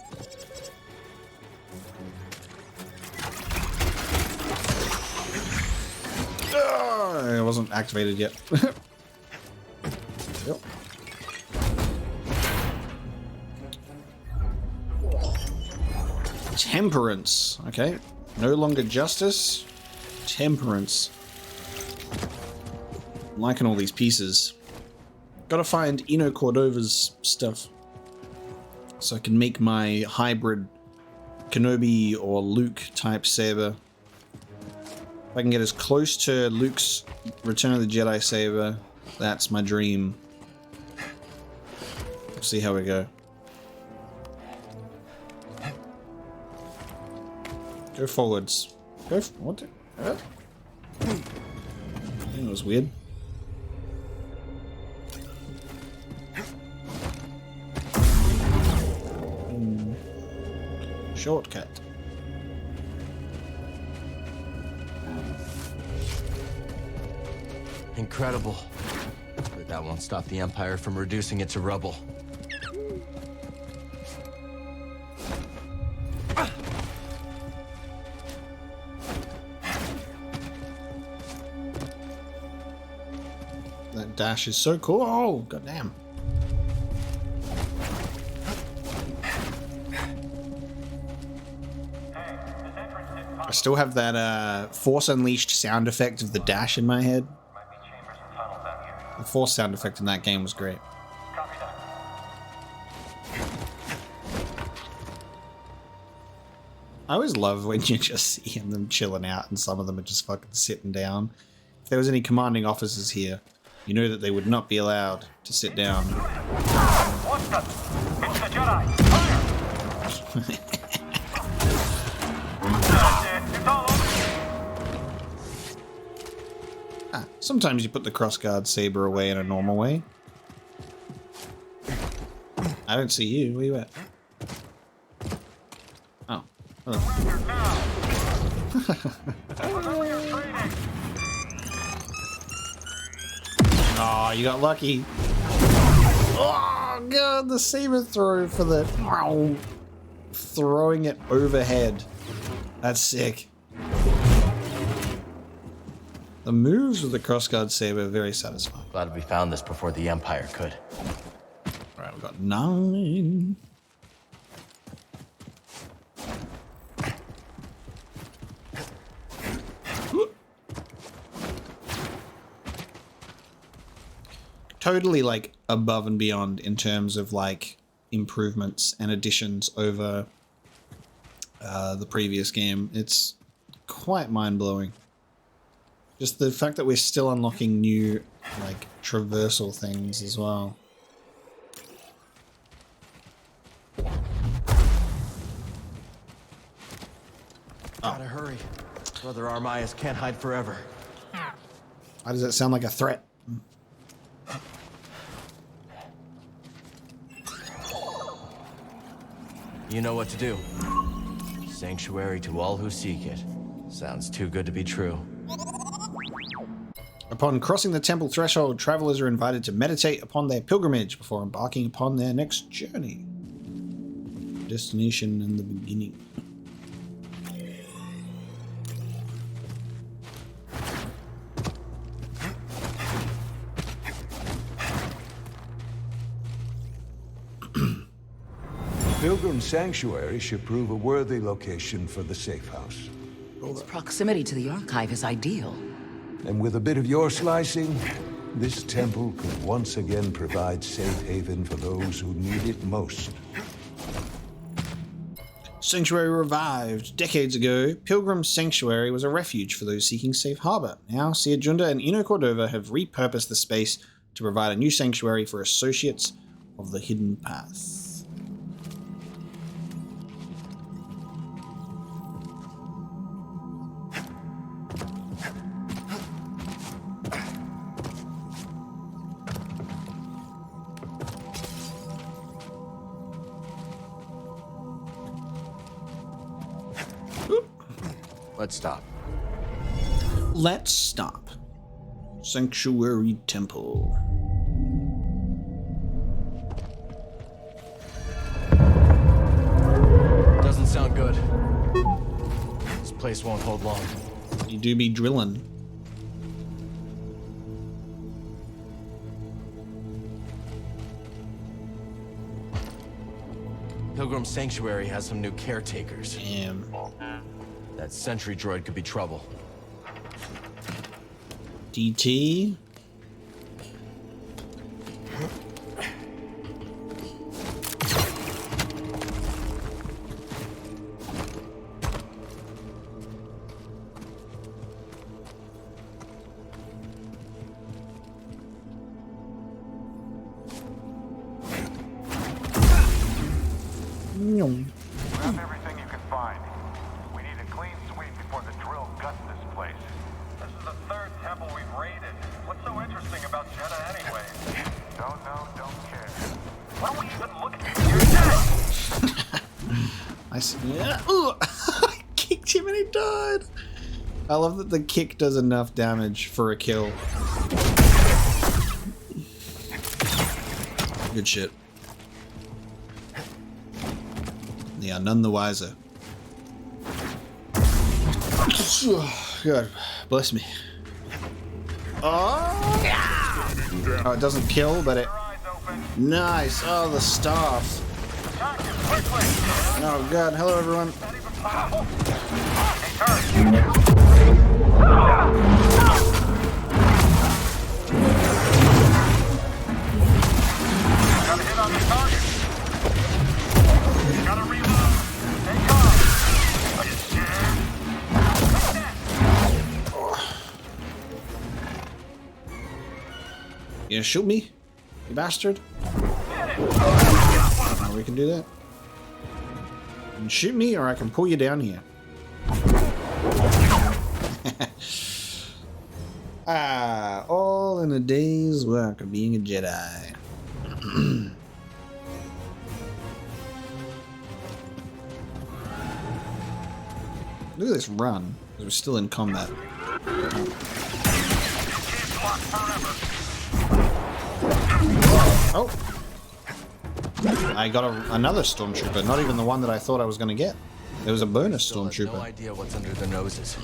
It wasn't activated yet. Yep. Temperance. Okay. No longer justice. Temperance. I'm liking all these pieces. Gotta find Eno Cordova's stuff, so I can make my hybrid Kenobi or Luke type saber. If I can get as close to Luke's Return of the Jedi saber, that's my dream. We'll see how we go. Go forwards. Go. What? That was weird. Shortcut. Incredible. But that won't stop the Empire from reducing it to rubble. That dash is so cool. Oh, goddamn. I still have that Force Unleashed sound effect of the dash in my head. The Force sound effect in that game was great. I always love when you just see them chilling out and some of them are just fucking sitting down. If there was any commanding officers here, you know that they would not be allowed to sit down. It's the Jedi! Fire! Sometimes you put the crossguard saber away in a normal way. I don't see you. Where you at? Oh. Oh, you got lucky. Oh god, the saber throw for the throwing it overhead. That's sick. The moves with the crossguard saber are very satisfying. Glad we found this before the Empire could. Alright, we've got 9. Totally like above and beyond in terms of like improvements and additions over the previous game. It's quite mind-blowing. Just the fact that we're still unlocking new, like, traversal things as well. Gotta hurry. Brother Armias can't hide forever. Why does that sound like a threat? You know what to do. Sanctuary to all who seek it. Sounds too good to be true. Upon crossing the temple threshold, travelers are invited to meditate upon their pilgrimage before embarking upon their next journey. Destination in the beginning. Pilgrim Sanctuary should prove a worthy location for the safe house. Its proximity to the archive is ideal. And with a bit of your slicing, this temple could once again provide safe haven for those who need it most. Sanctuary revived. Decades ago, Pilgrim Sanctuary was a refuge for those seeking safe harbor. Now, Seer Junda and Ino Cordova have repurposed the space to provide a new sanctuary for associates of the Hidden Path. Let's stop. Let's stop. Sanctuary Temple. Doesn't sound good. This place won't hold long. You do be drilling. Pilgrim Sanctuary has some new caretakers. Damn. That sentry droid could be trouble. DT. Grab everything you can find. We need a clean sweep before the drill guts this place. This is the third temple we've raided. What's so interesting about Jedi anyway? Don't know, don't care. What are we even looking at? You're dead! I see. Yeah. Ooh. I kicked him and he died. I love that the kick does enough damage for a kill. Good shit. They are none the wiser. God, bless me. Oh, it doesn't kill, but it... Nice. Oh, the staff. Oh, God. Hello, everyone. Gotta hit on the target. Gotta reload. Take off. Are you scared? You gonna shoot me, you bastard? Oh, we can do that. You can shoot me, or I can pull you down here. All in a day's work of being a Jedi. Look at this run, because we're still in combat. Oh! I got another stormtrooper, not even the one that I thought I was going to get. There was a bonus stormtrooper. No idea what's under their noses,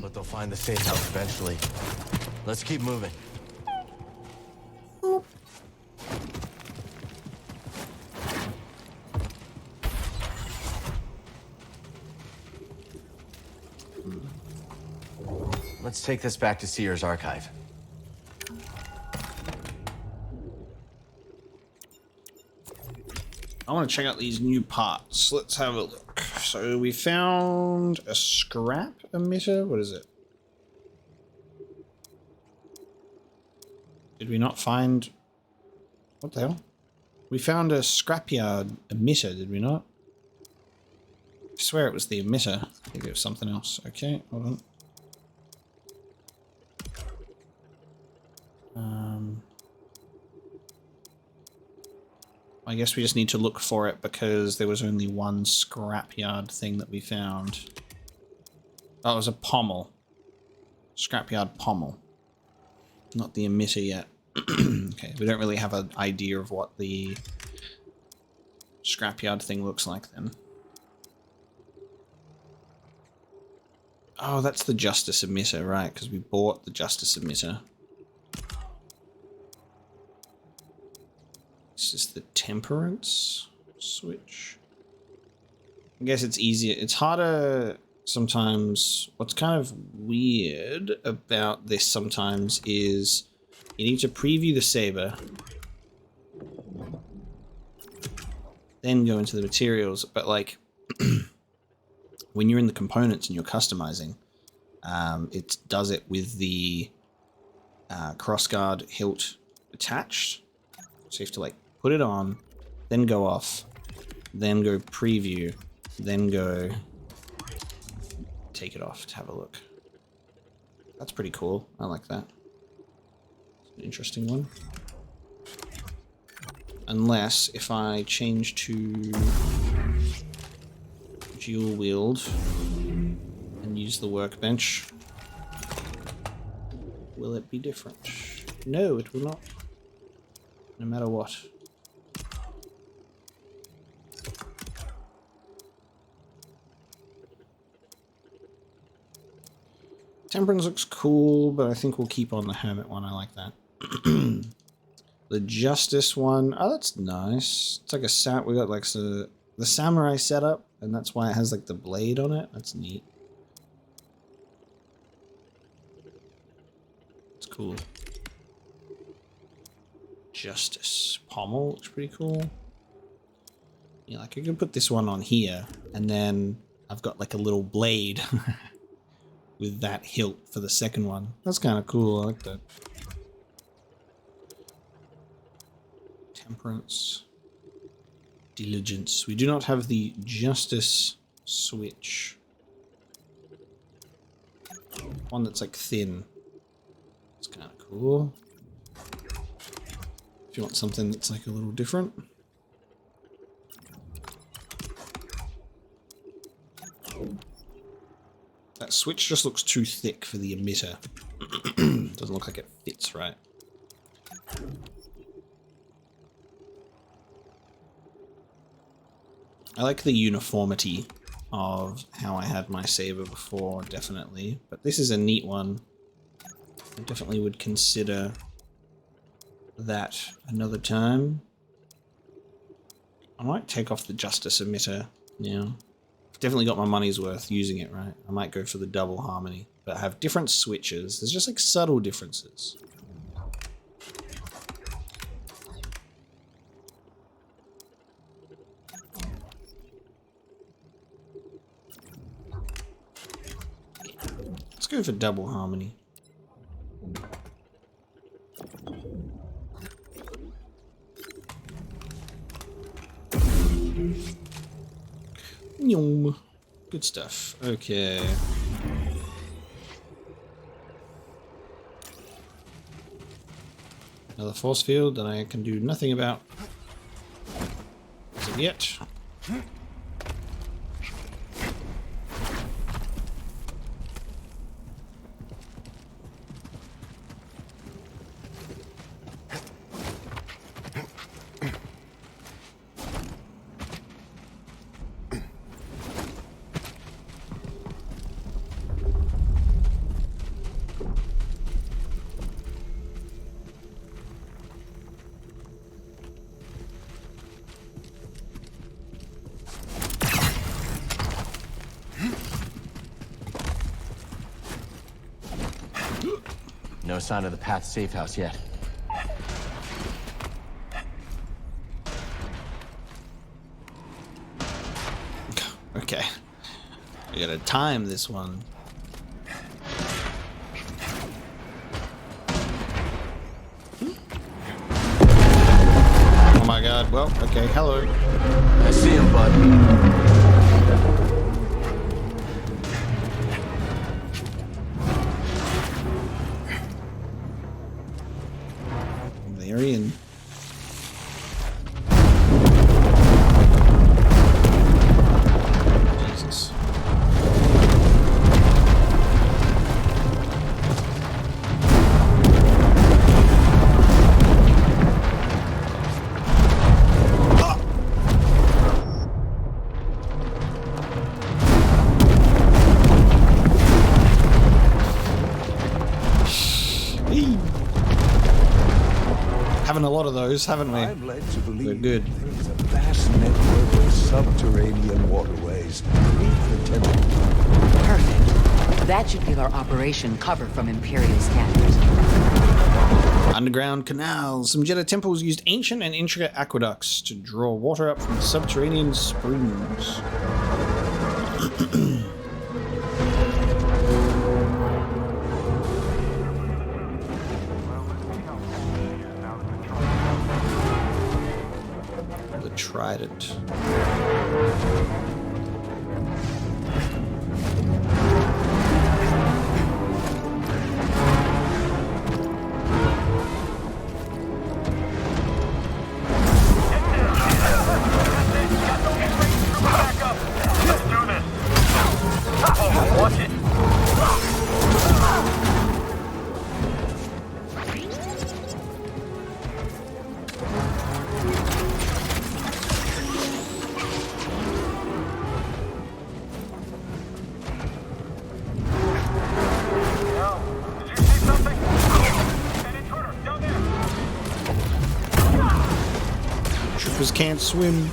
but they'll find the safe house eventually. Let's keep moving. Let's take this back to Seer's archive. I want to check out these new parts. Let's have a look. So we found a scrap emitter. What is it? Did we not find... What the hell? We found a scrapyard emitter, did we not? I swear it was the emitter. Maybe it was something else. Okay, hold on. I guess we just need to look for it because there was only one scrapyard thing that we found. Oh, it was a pommel. Scrapyard pommel. Not the emitter yet. Okay, we don't really have an idea of what the scrapyard thing looks like then. Oh, that's the justice emitter, right? Because we bought the justice emitter. This is the temperance switch. I guess it's easier. It's harder sometimes. What's kind of weird about this sometimes is You need to preview the saber. Then go into the materials. But like, when you're in the components and you're customizing, it does it with the crossguard hilt attached. So you have to like put it on, then go off, then go preview, then go take it off to have a look. That's pretty cool. I like that. It's an interesting one. Unless if I change to dual wield and use the workbench, will it be different? No, it will not. No matter what. Temperance looks cool, but I think we'll keep on the Hermit one. I like that. The Justice one. Oh, that's nice. It's like a we got like the samurai setup, and that's why it has like the blade on it. That's neat. It's cool. Justice pommel looks pretty cool. Yeah, like I can put this one on here, and then I've got like a little blade with that hilt for the second one. That's kind of cool. I like that. Temperance. Diligence. We do not have the Justice switch. One that's like thin. It's kind of cool. If you want something that's like a little different. That switch just looks too thick for the emitter. Doesn't look like it fits right. I like the uniformity of how I had my saber before, definitely. But this is a neat one. I definitely would consider that another time. I might take off the Justice emitter now. I've definitely got my money's worth using it, right? I might go for the double harmony. But I have different switches. There's just like subtle differences. Let's go for double harmony. Good stuff. Okay. Another force field that I can do nothing about as of yet. No sign of the Path safe house yet. Okay. I gotta time this one. Oh my god. Well, okay. Hello. I see him, bud. In. Jesus. Having a lot of those, haven't we? I'm led to believe they're good. There is a vast network of subterranean waterways beneath the temple. Perfect. That should give our operation cover from Imperial scanners. Underground canals. Some Jedi temples used ancient and intricate aqueducts to draw water up from subterranean springs. The Trident. Troopers can't swim.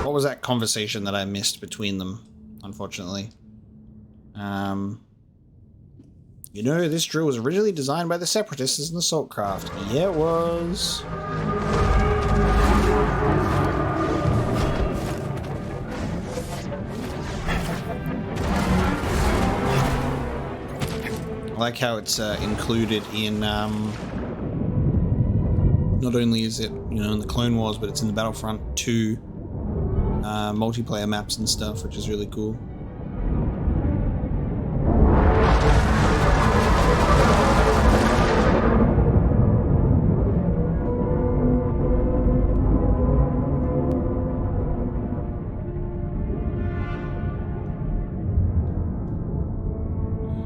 What was that conversation that I missed between them, unfortunately? You know, this drill was originally designed by the Separatists as an assault craft. Yeah, it was. I like how it's included in, not only is it, you know, in the Clone Wars, but it's in the Battlefront 2 multiplayer maps and stuff, which is really cool.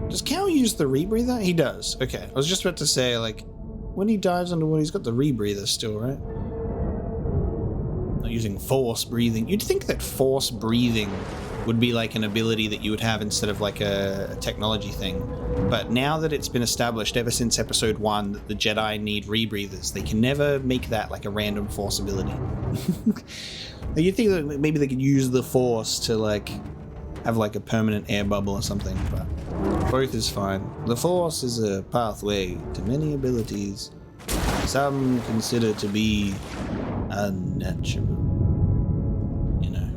Does Cal use the rebreather? He does. Okay. I was just about to say, like, when he dives underwater, he's got the rebreather still, right? Not using force breathing. You'd think that force breathing would be like an ability that you would have instead of like a technology thing. But now that it's been established ever since episode 1 that the Jedi need rebreathers, they can never make that like a random force ability. You'd think that maybe they could use the force to like have like a permanent air bubble or something, but both is fine. The force is a pathway to many abilities, some consider to be unnatural, you know.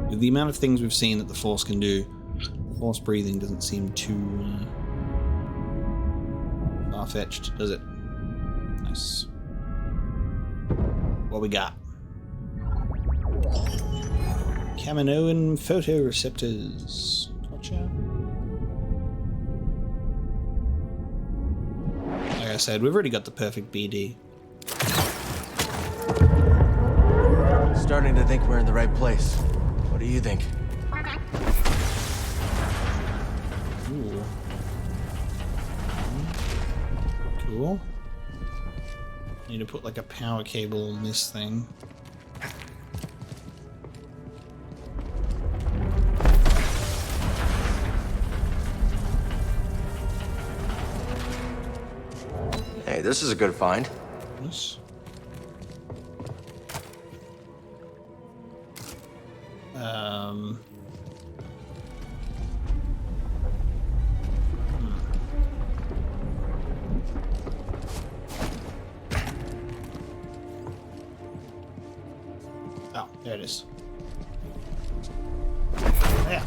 With the amount of things we've seen that the force can do, force breathing doesn't seem too far-fetched, does it? Nice. What we got? Kaminoan photoreceptors. Gotcha. Like I said, we've already got the perfect BD. Starting to think we're in the right place. What do you think? Ooh. Cool. Need to put like a power cable on this thing. Hey, this is a good find. Yes. Oh, there it is. Yeah.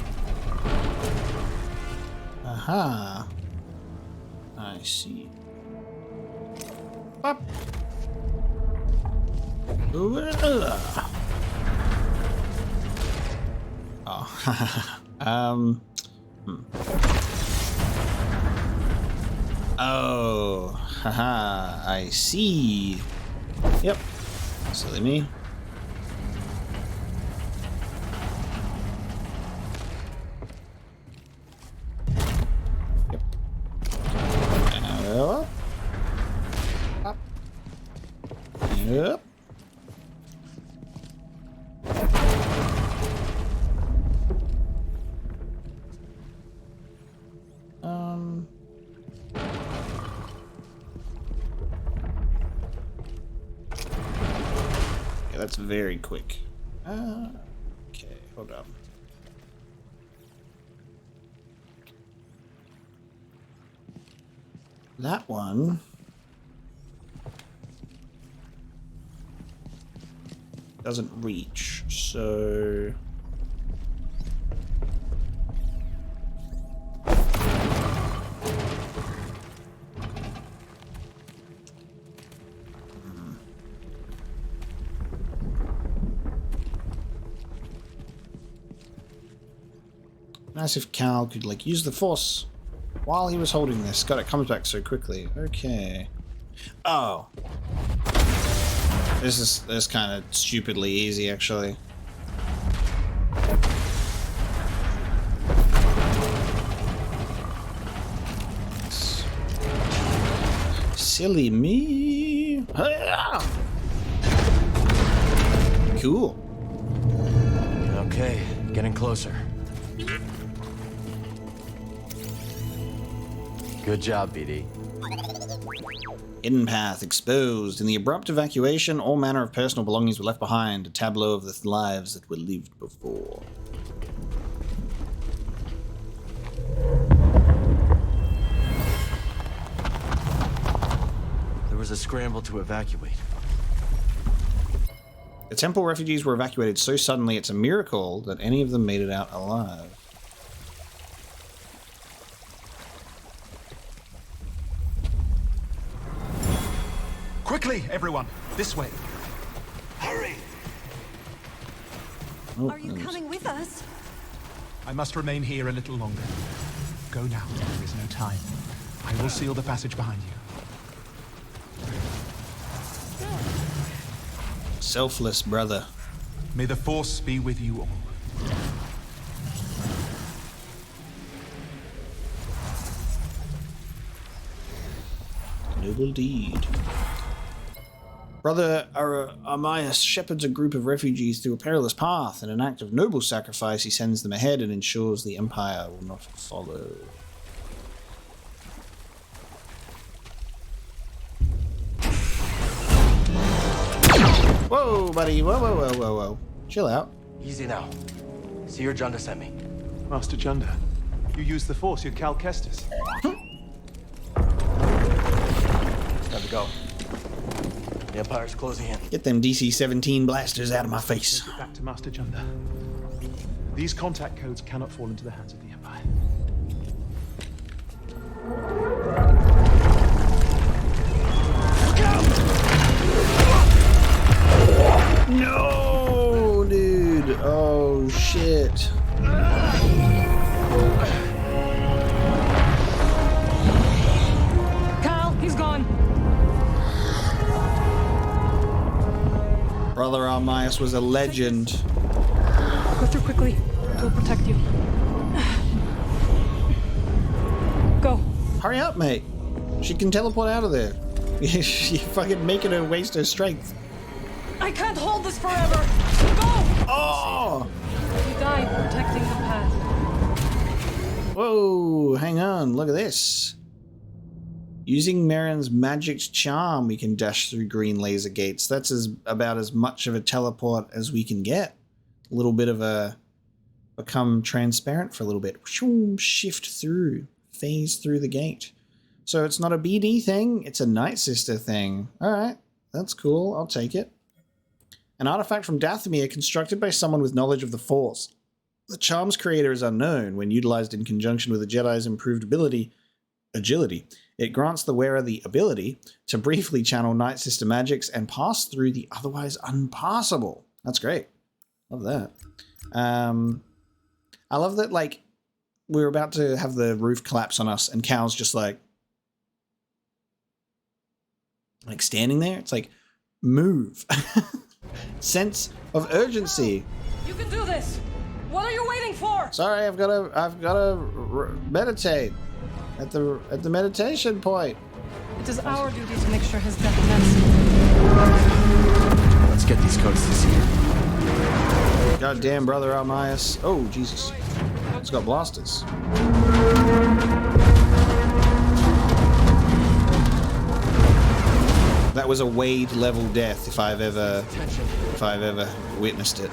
Aha. I see. Up. Oh. Oh. Haha. I see. Yep. Silly me. Yep. Up. Yep. Yeah, that's very quick. Okay, hold up. That one. Doesn't reach, so... Nice if Cal could, like, use the Force while he was holding this. God, it comes back so quickly. Okay. Oh. This is kind of stupidly easy, actually. Silly me. Cool. Okay, getting closer. Good job, BD. Hidden path exposed. In the abrupt evacuation, all manner of personal belongings were left behind. A tableau of the lives that were lived before. There was a scramble to evacuate. The temple refugees were evacuated so suddenly it's a miracle that any of them made it out alive. Quickly, everyone! This way! Hurry! Oh, Are you coming with us? I must remain here a little longer. Go now, there is no time. I will seal the passage behind you. Selfless brother. May the Force be with you all. Noble deed. Brother Armias shepherds a group of refugees through a perilous path. In an act of noble sacrifice, he sends them ahead and ensures the Empire will not follow. Whoa, buddy. Whoa, whoa, whoa, whoa, whoa. Chill out. Easy now. See your Junda sent me. Master Junda, you used the Force, you're Cal Kestis. Time to go. The Empire's closing in. Get them DC-17 blasters out of my face. Take it back to Master Junda. These contact codes cannot fall into the hands of the Empire. No, dude. Oh, shit. Cal, he's gone. Brother Armias was a legend. Go through quickly. We'll protect you. Go. Hurry up, mate. She can teleport out of there. You're fucking making her waste her strength. I can't hold this forever. Go! Oh! You died protecting the path. Whoa, hang on. Look at this. Using Merrin's magic charm, we can dash through green laser gates. That's about as much of a teleport as we can get. A little bit of a become transparent for a little bit. Shift through, phase through the gate. So it's not a BD thing, it's a Night Sister thing. All right, that's cool. I'll take it. An artifact from Dathomir constructed by someone with knowledge of the Force. The charm's creator is unknown. When utilized in conjunction with a Jedi's improved agility, it grants the wearer the ability to briefly channel Night Sister magics and pass through the otherwise unpassable. That's great. Love that. I love that, like, we're about to have the roof collapse on us and Cal's just like standing there. It's like, move. Sense of urgency. You can do this. What are you waiting for? Sorry, I've got to meditate at the meditation point. It is our duty to make sure his death ends. Let's get these codes to see. Goddamn, Brother Armias. Oh, Jesus. He's got blasters. That was a Wade level death if I've ever witnessed it.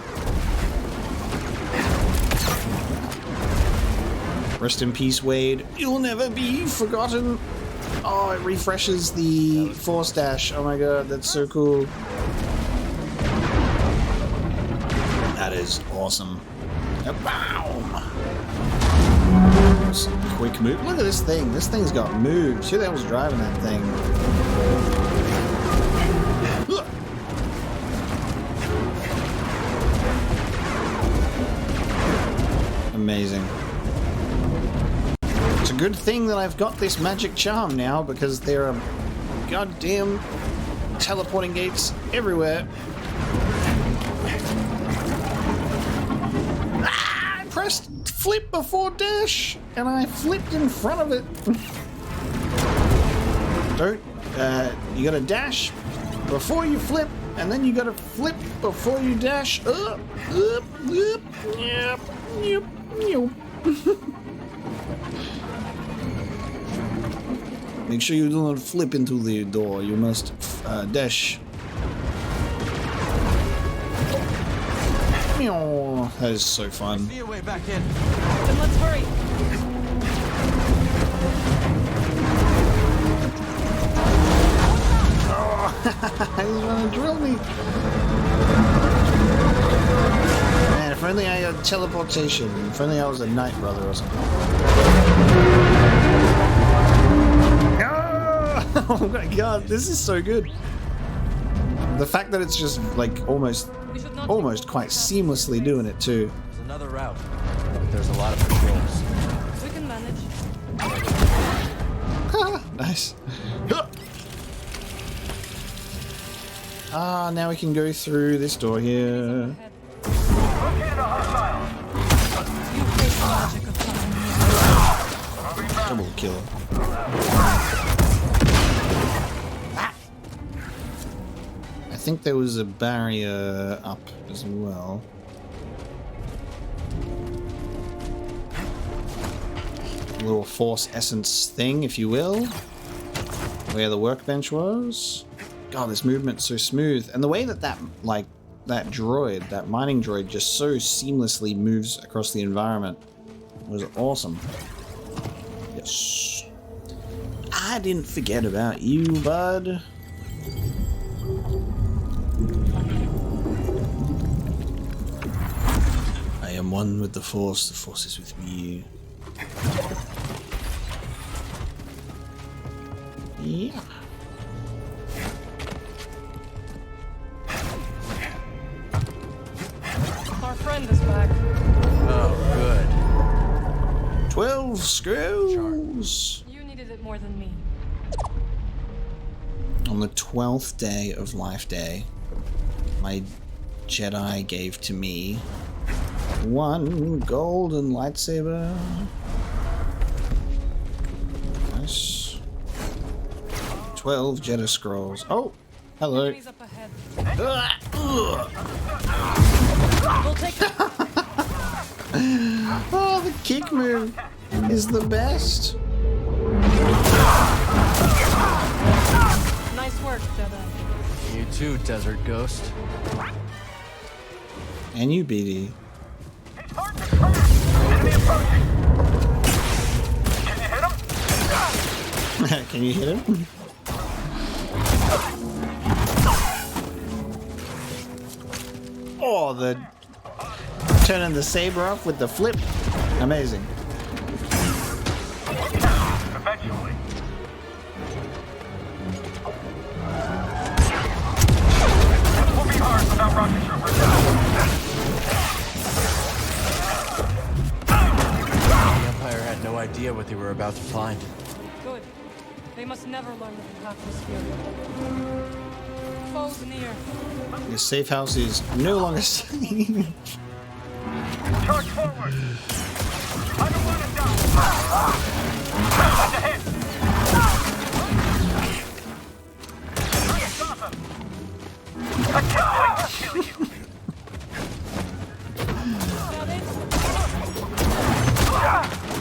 Rest in peace, Wade. You'll never be forgotten. Oh, it refreshes the force dash. Oh my god, that's so cool. That is awesome. Boom! Quick move. Look at this thing. This thing's got moves. Who the hell's driving that thing? Amazing. It's a good thing that I've got this magic charm now, because there are goddamn teleporting gates everywhere. Ah, I pressed flip before dash, and I flipped in front of it. You gotta dash before you flip, and then you gotta flip before you dash. Up, yep, yep, yep. Make sure you do not flip into the door. You must dash. That is so fun. See a way back in. Then let's hurry. He's gonna drill me. Man, if only I had teleportation. If only I was a Knight Brother or something. Oh my god, this is so good. The fact that it's just like almost quite seamlessly doing it too. There's another route, but there's a lot of patrols. We can manage. Nice. Ah, now we can go through this door here. Double kill. I think there was a barrier up as well. A little force essence thing, if you will. Where the workbench was. God, this movement's so smooth. And the way that that droid, that mining droid, just so seamlessly moves across the environment was awesome. Yes. I didn't forget about you, bud. I am one with the Force is with me. Yeah. Our friend is back. Oh, good. 12 scrolls. You needed it more than me. On the 12th day of Life Day, my Jedi gave to me one golden lightsaber. Nice. 12 Jedi scrolls. Oh, hello. Enemies up ahead. We'll take Oh, the kick move is the best. Nice work, Jedi. You too, Desert Ghost. And you, BD. Can you hit him? Oh, the turning the saber off with the flip. Amazing. Eventually. This will be hard without rocket troopers. The Empire had no idea what they were about to find. Good. They must never learn that the path was here. Foes near. The safe house is no longer safe. Charge forward. I don't want to die. That's a hit. Stop him. I can't wait to kill you.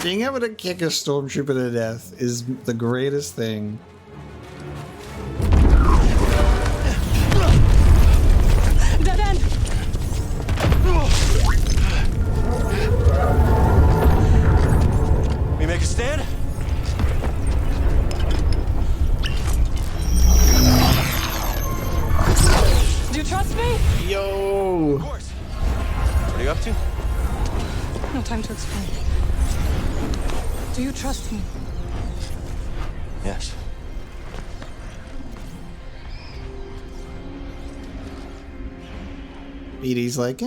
Being able to kick a stormtrooper to death is the greatest thing. Dead end. We make a stand? no time to explain. Do you trust me? Yes. BD's like,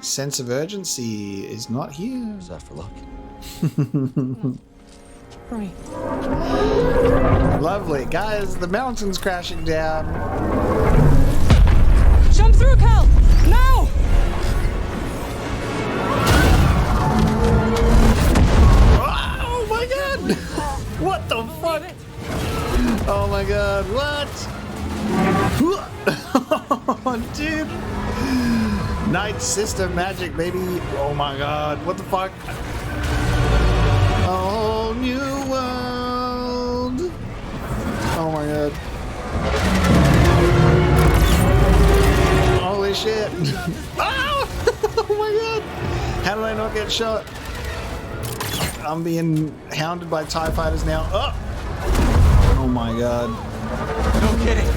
sense of urgency is not here. Is that for luck? Hurry. Lovely. Guys, the mountain's crashing down. Jump through, Cal! Now! Oh my god! What the fuck? Oh my god, what? Oh, dude. Night Sister magic, baby. Oh my god, what the fuck? A whole new world. Oh my god. Holy shit. Oh! Oh my god. How did I not get shot? I'm being hounded by TIE fighters now. Oh! Oh my god. No kidding.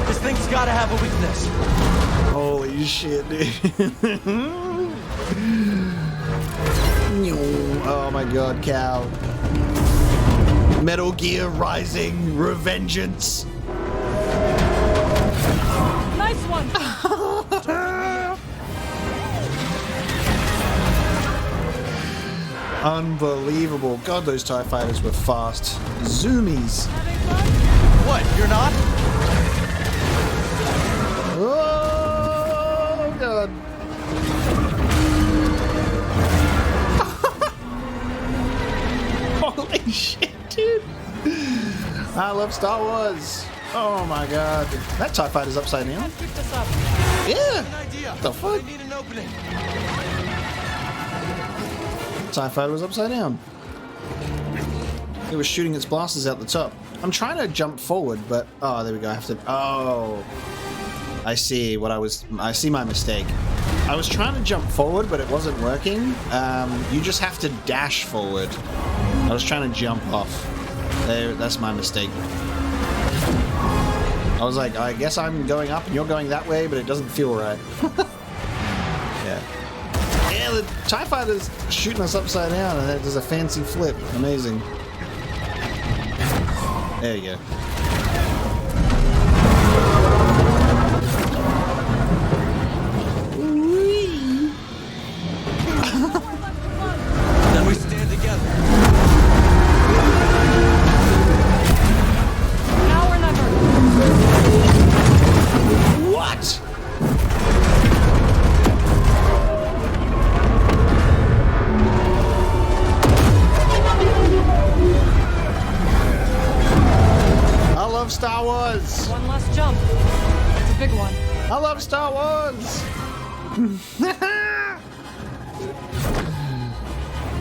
This thing's gotta have a weakness. Holy shit, dude. Oh my god, Cal. Metal Gear Rising Revengeance. Nice one. Unbelievable. God, those TIE fighters were fast. Zoomies. What, you're not? Oh god. Holy shit, dude. I love Star Wars. Oh my god. That TIE fighter's upside down. Let's pick this up. Yeah. An idea. What the fuck? I need an opening. TIE fighter was upside down. It was shooting its blasters out the top. I'm trying to jump forward, but oh, there we go. I have to. Oh, I see I see my mistake. I was trying to jump forward, but it wasn't working. You just have to dash forward. I was trying to jump off. There, that's my mistake. I was like, I guess I'm going up and you're going that way, but it doesn't feel right. Yeah. Yeah, the TIE fighter's shooting us upside down and there's a fancy flip. Amazing. There you go. Then we stand together. Now or never. What? I love Star Wars. One last jump. It's a big one. I love Star Wars.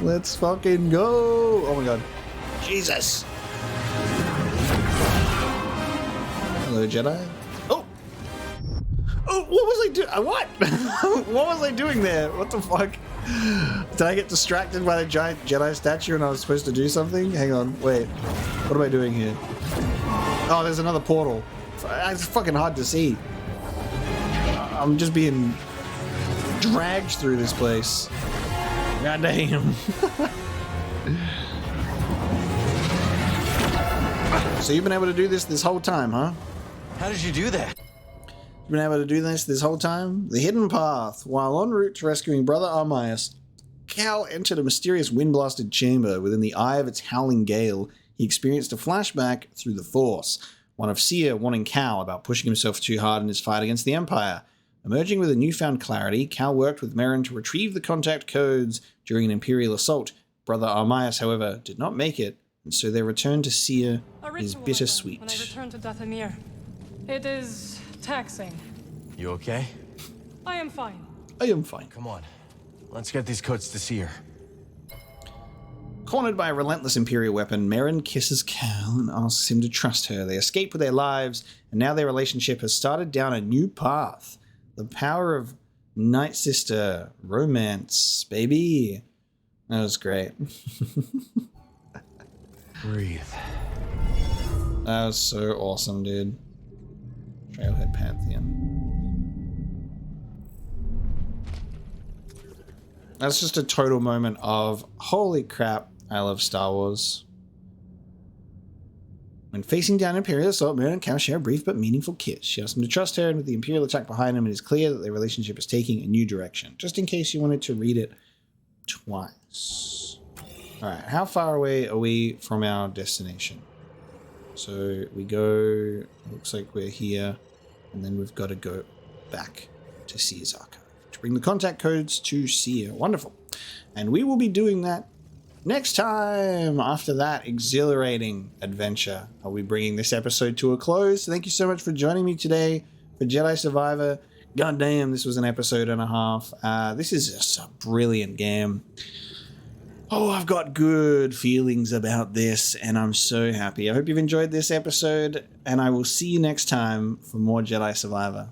Let's fucking go. Oh my god. Jesus. Hello, Jedi. Oh. Oh, what was I doing? What? What was I doing there? What the fuck? Did I get distracted by the giant Jedi statue and I was supposed to do something? Hang on. Wait. What am I doing here? Oh, there's another portal. It's fucking hard to see. I'm just being dragged through this place. God damn. So you've been able to do this whole time, huh? How did you do that? You've been able to do this whole time? The hidden path. While en route to rescuing Brother Armias, Cal entered a mysterious wind-blasted chamber. Within the eye of its howling gale, he experienced a flashback through the Force. One of Seer warning Cal about pushing himself too hard in his fight against the Empire. Emerging with a newfound clarity, Cal worked with Merrin to retrieve the contact codes during an Imperial assault. Brother Armias, however, did not make it, and so their return to Seer is bittersweet. When I return to Dathomir, it is taxing. You okay? I am fine. I am fine. Come on. Let's get these codes to Seer. Cornered by a relentless Imperial weapon, Merrin kisses Cal and asks him to trust her. They escape with their lives, and now their relationship has started down a new path. The power of Night Sister romance, baby. That was great. Breathe. That was so awesome, dude. Trailhead Pantheon. That's just a total moment of, holy crap, I love Star Wars. When facing down Imperial Assault, Merrin and Cal share a brief but meaningful kiss. She asks him to trust her, and with the Imperial attack behind him, it is clear that their relationship is taking a new direction. Just in case you wanted to read it twice. Alright, how far away are we from our destination? So we go, looks like we're here, and then we've got to go back to Seer's Archive to bring the contact codes to Seer. Wonderful. And we will be doing that next time. After that exhilarating adventure, I'll be bringing this episode to a close. Thank you so much for joining me today for Jedi Survivor. God damn, this was an episode and a half. This is just a brilliant game. Oh, I've got good feelings about this, and I'm so happy. I hope you've enjoyed this episode, and I will see you next time for more Jedi Survivor.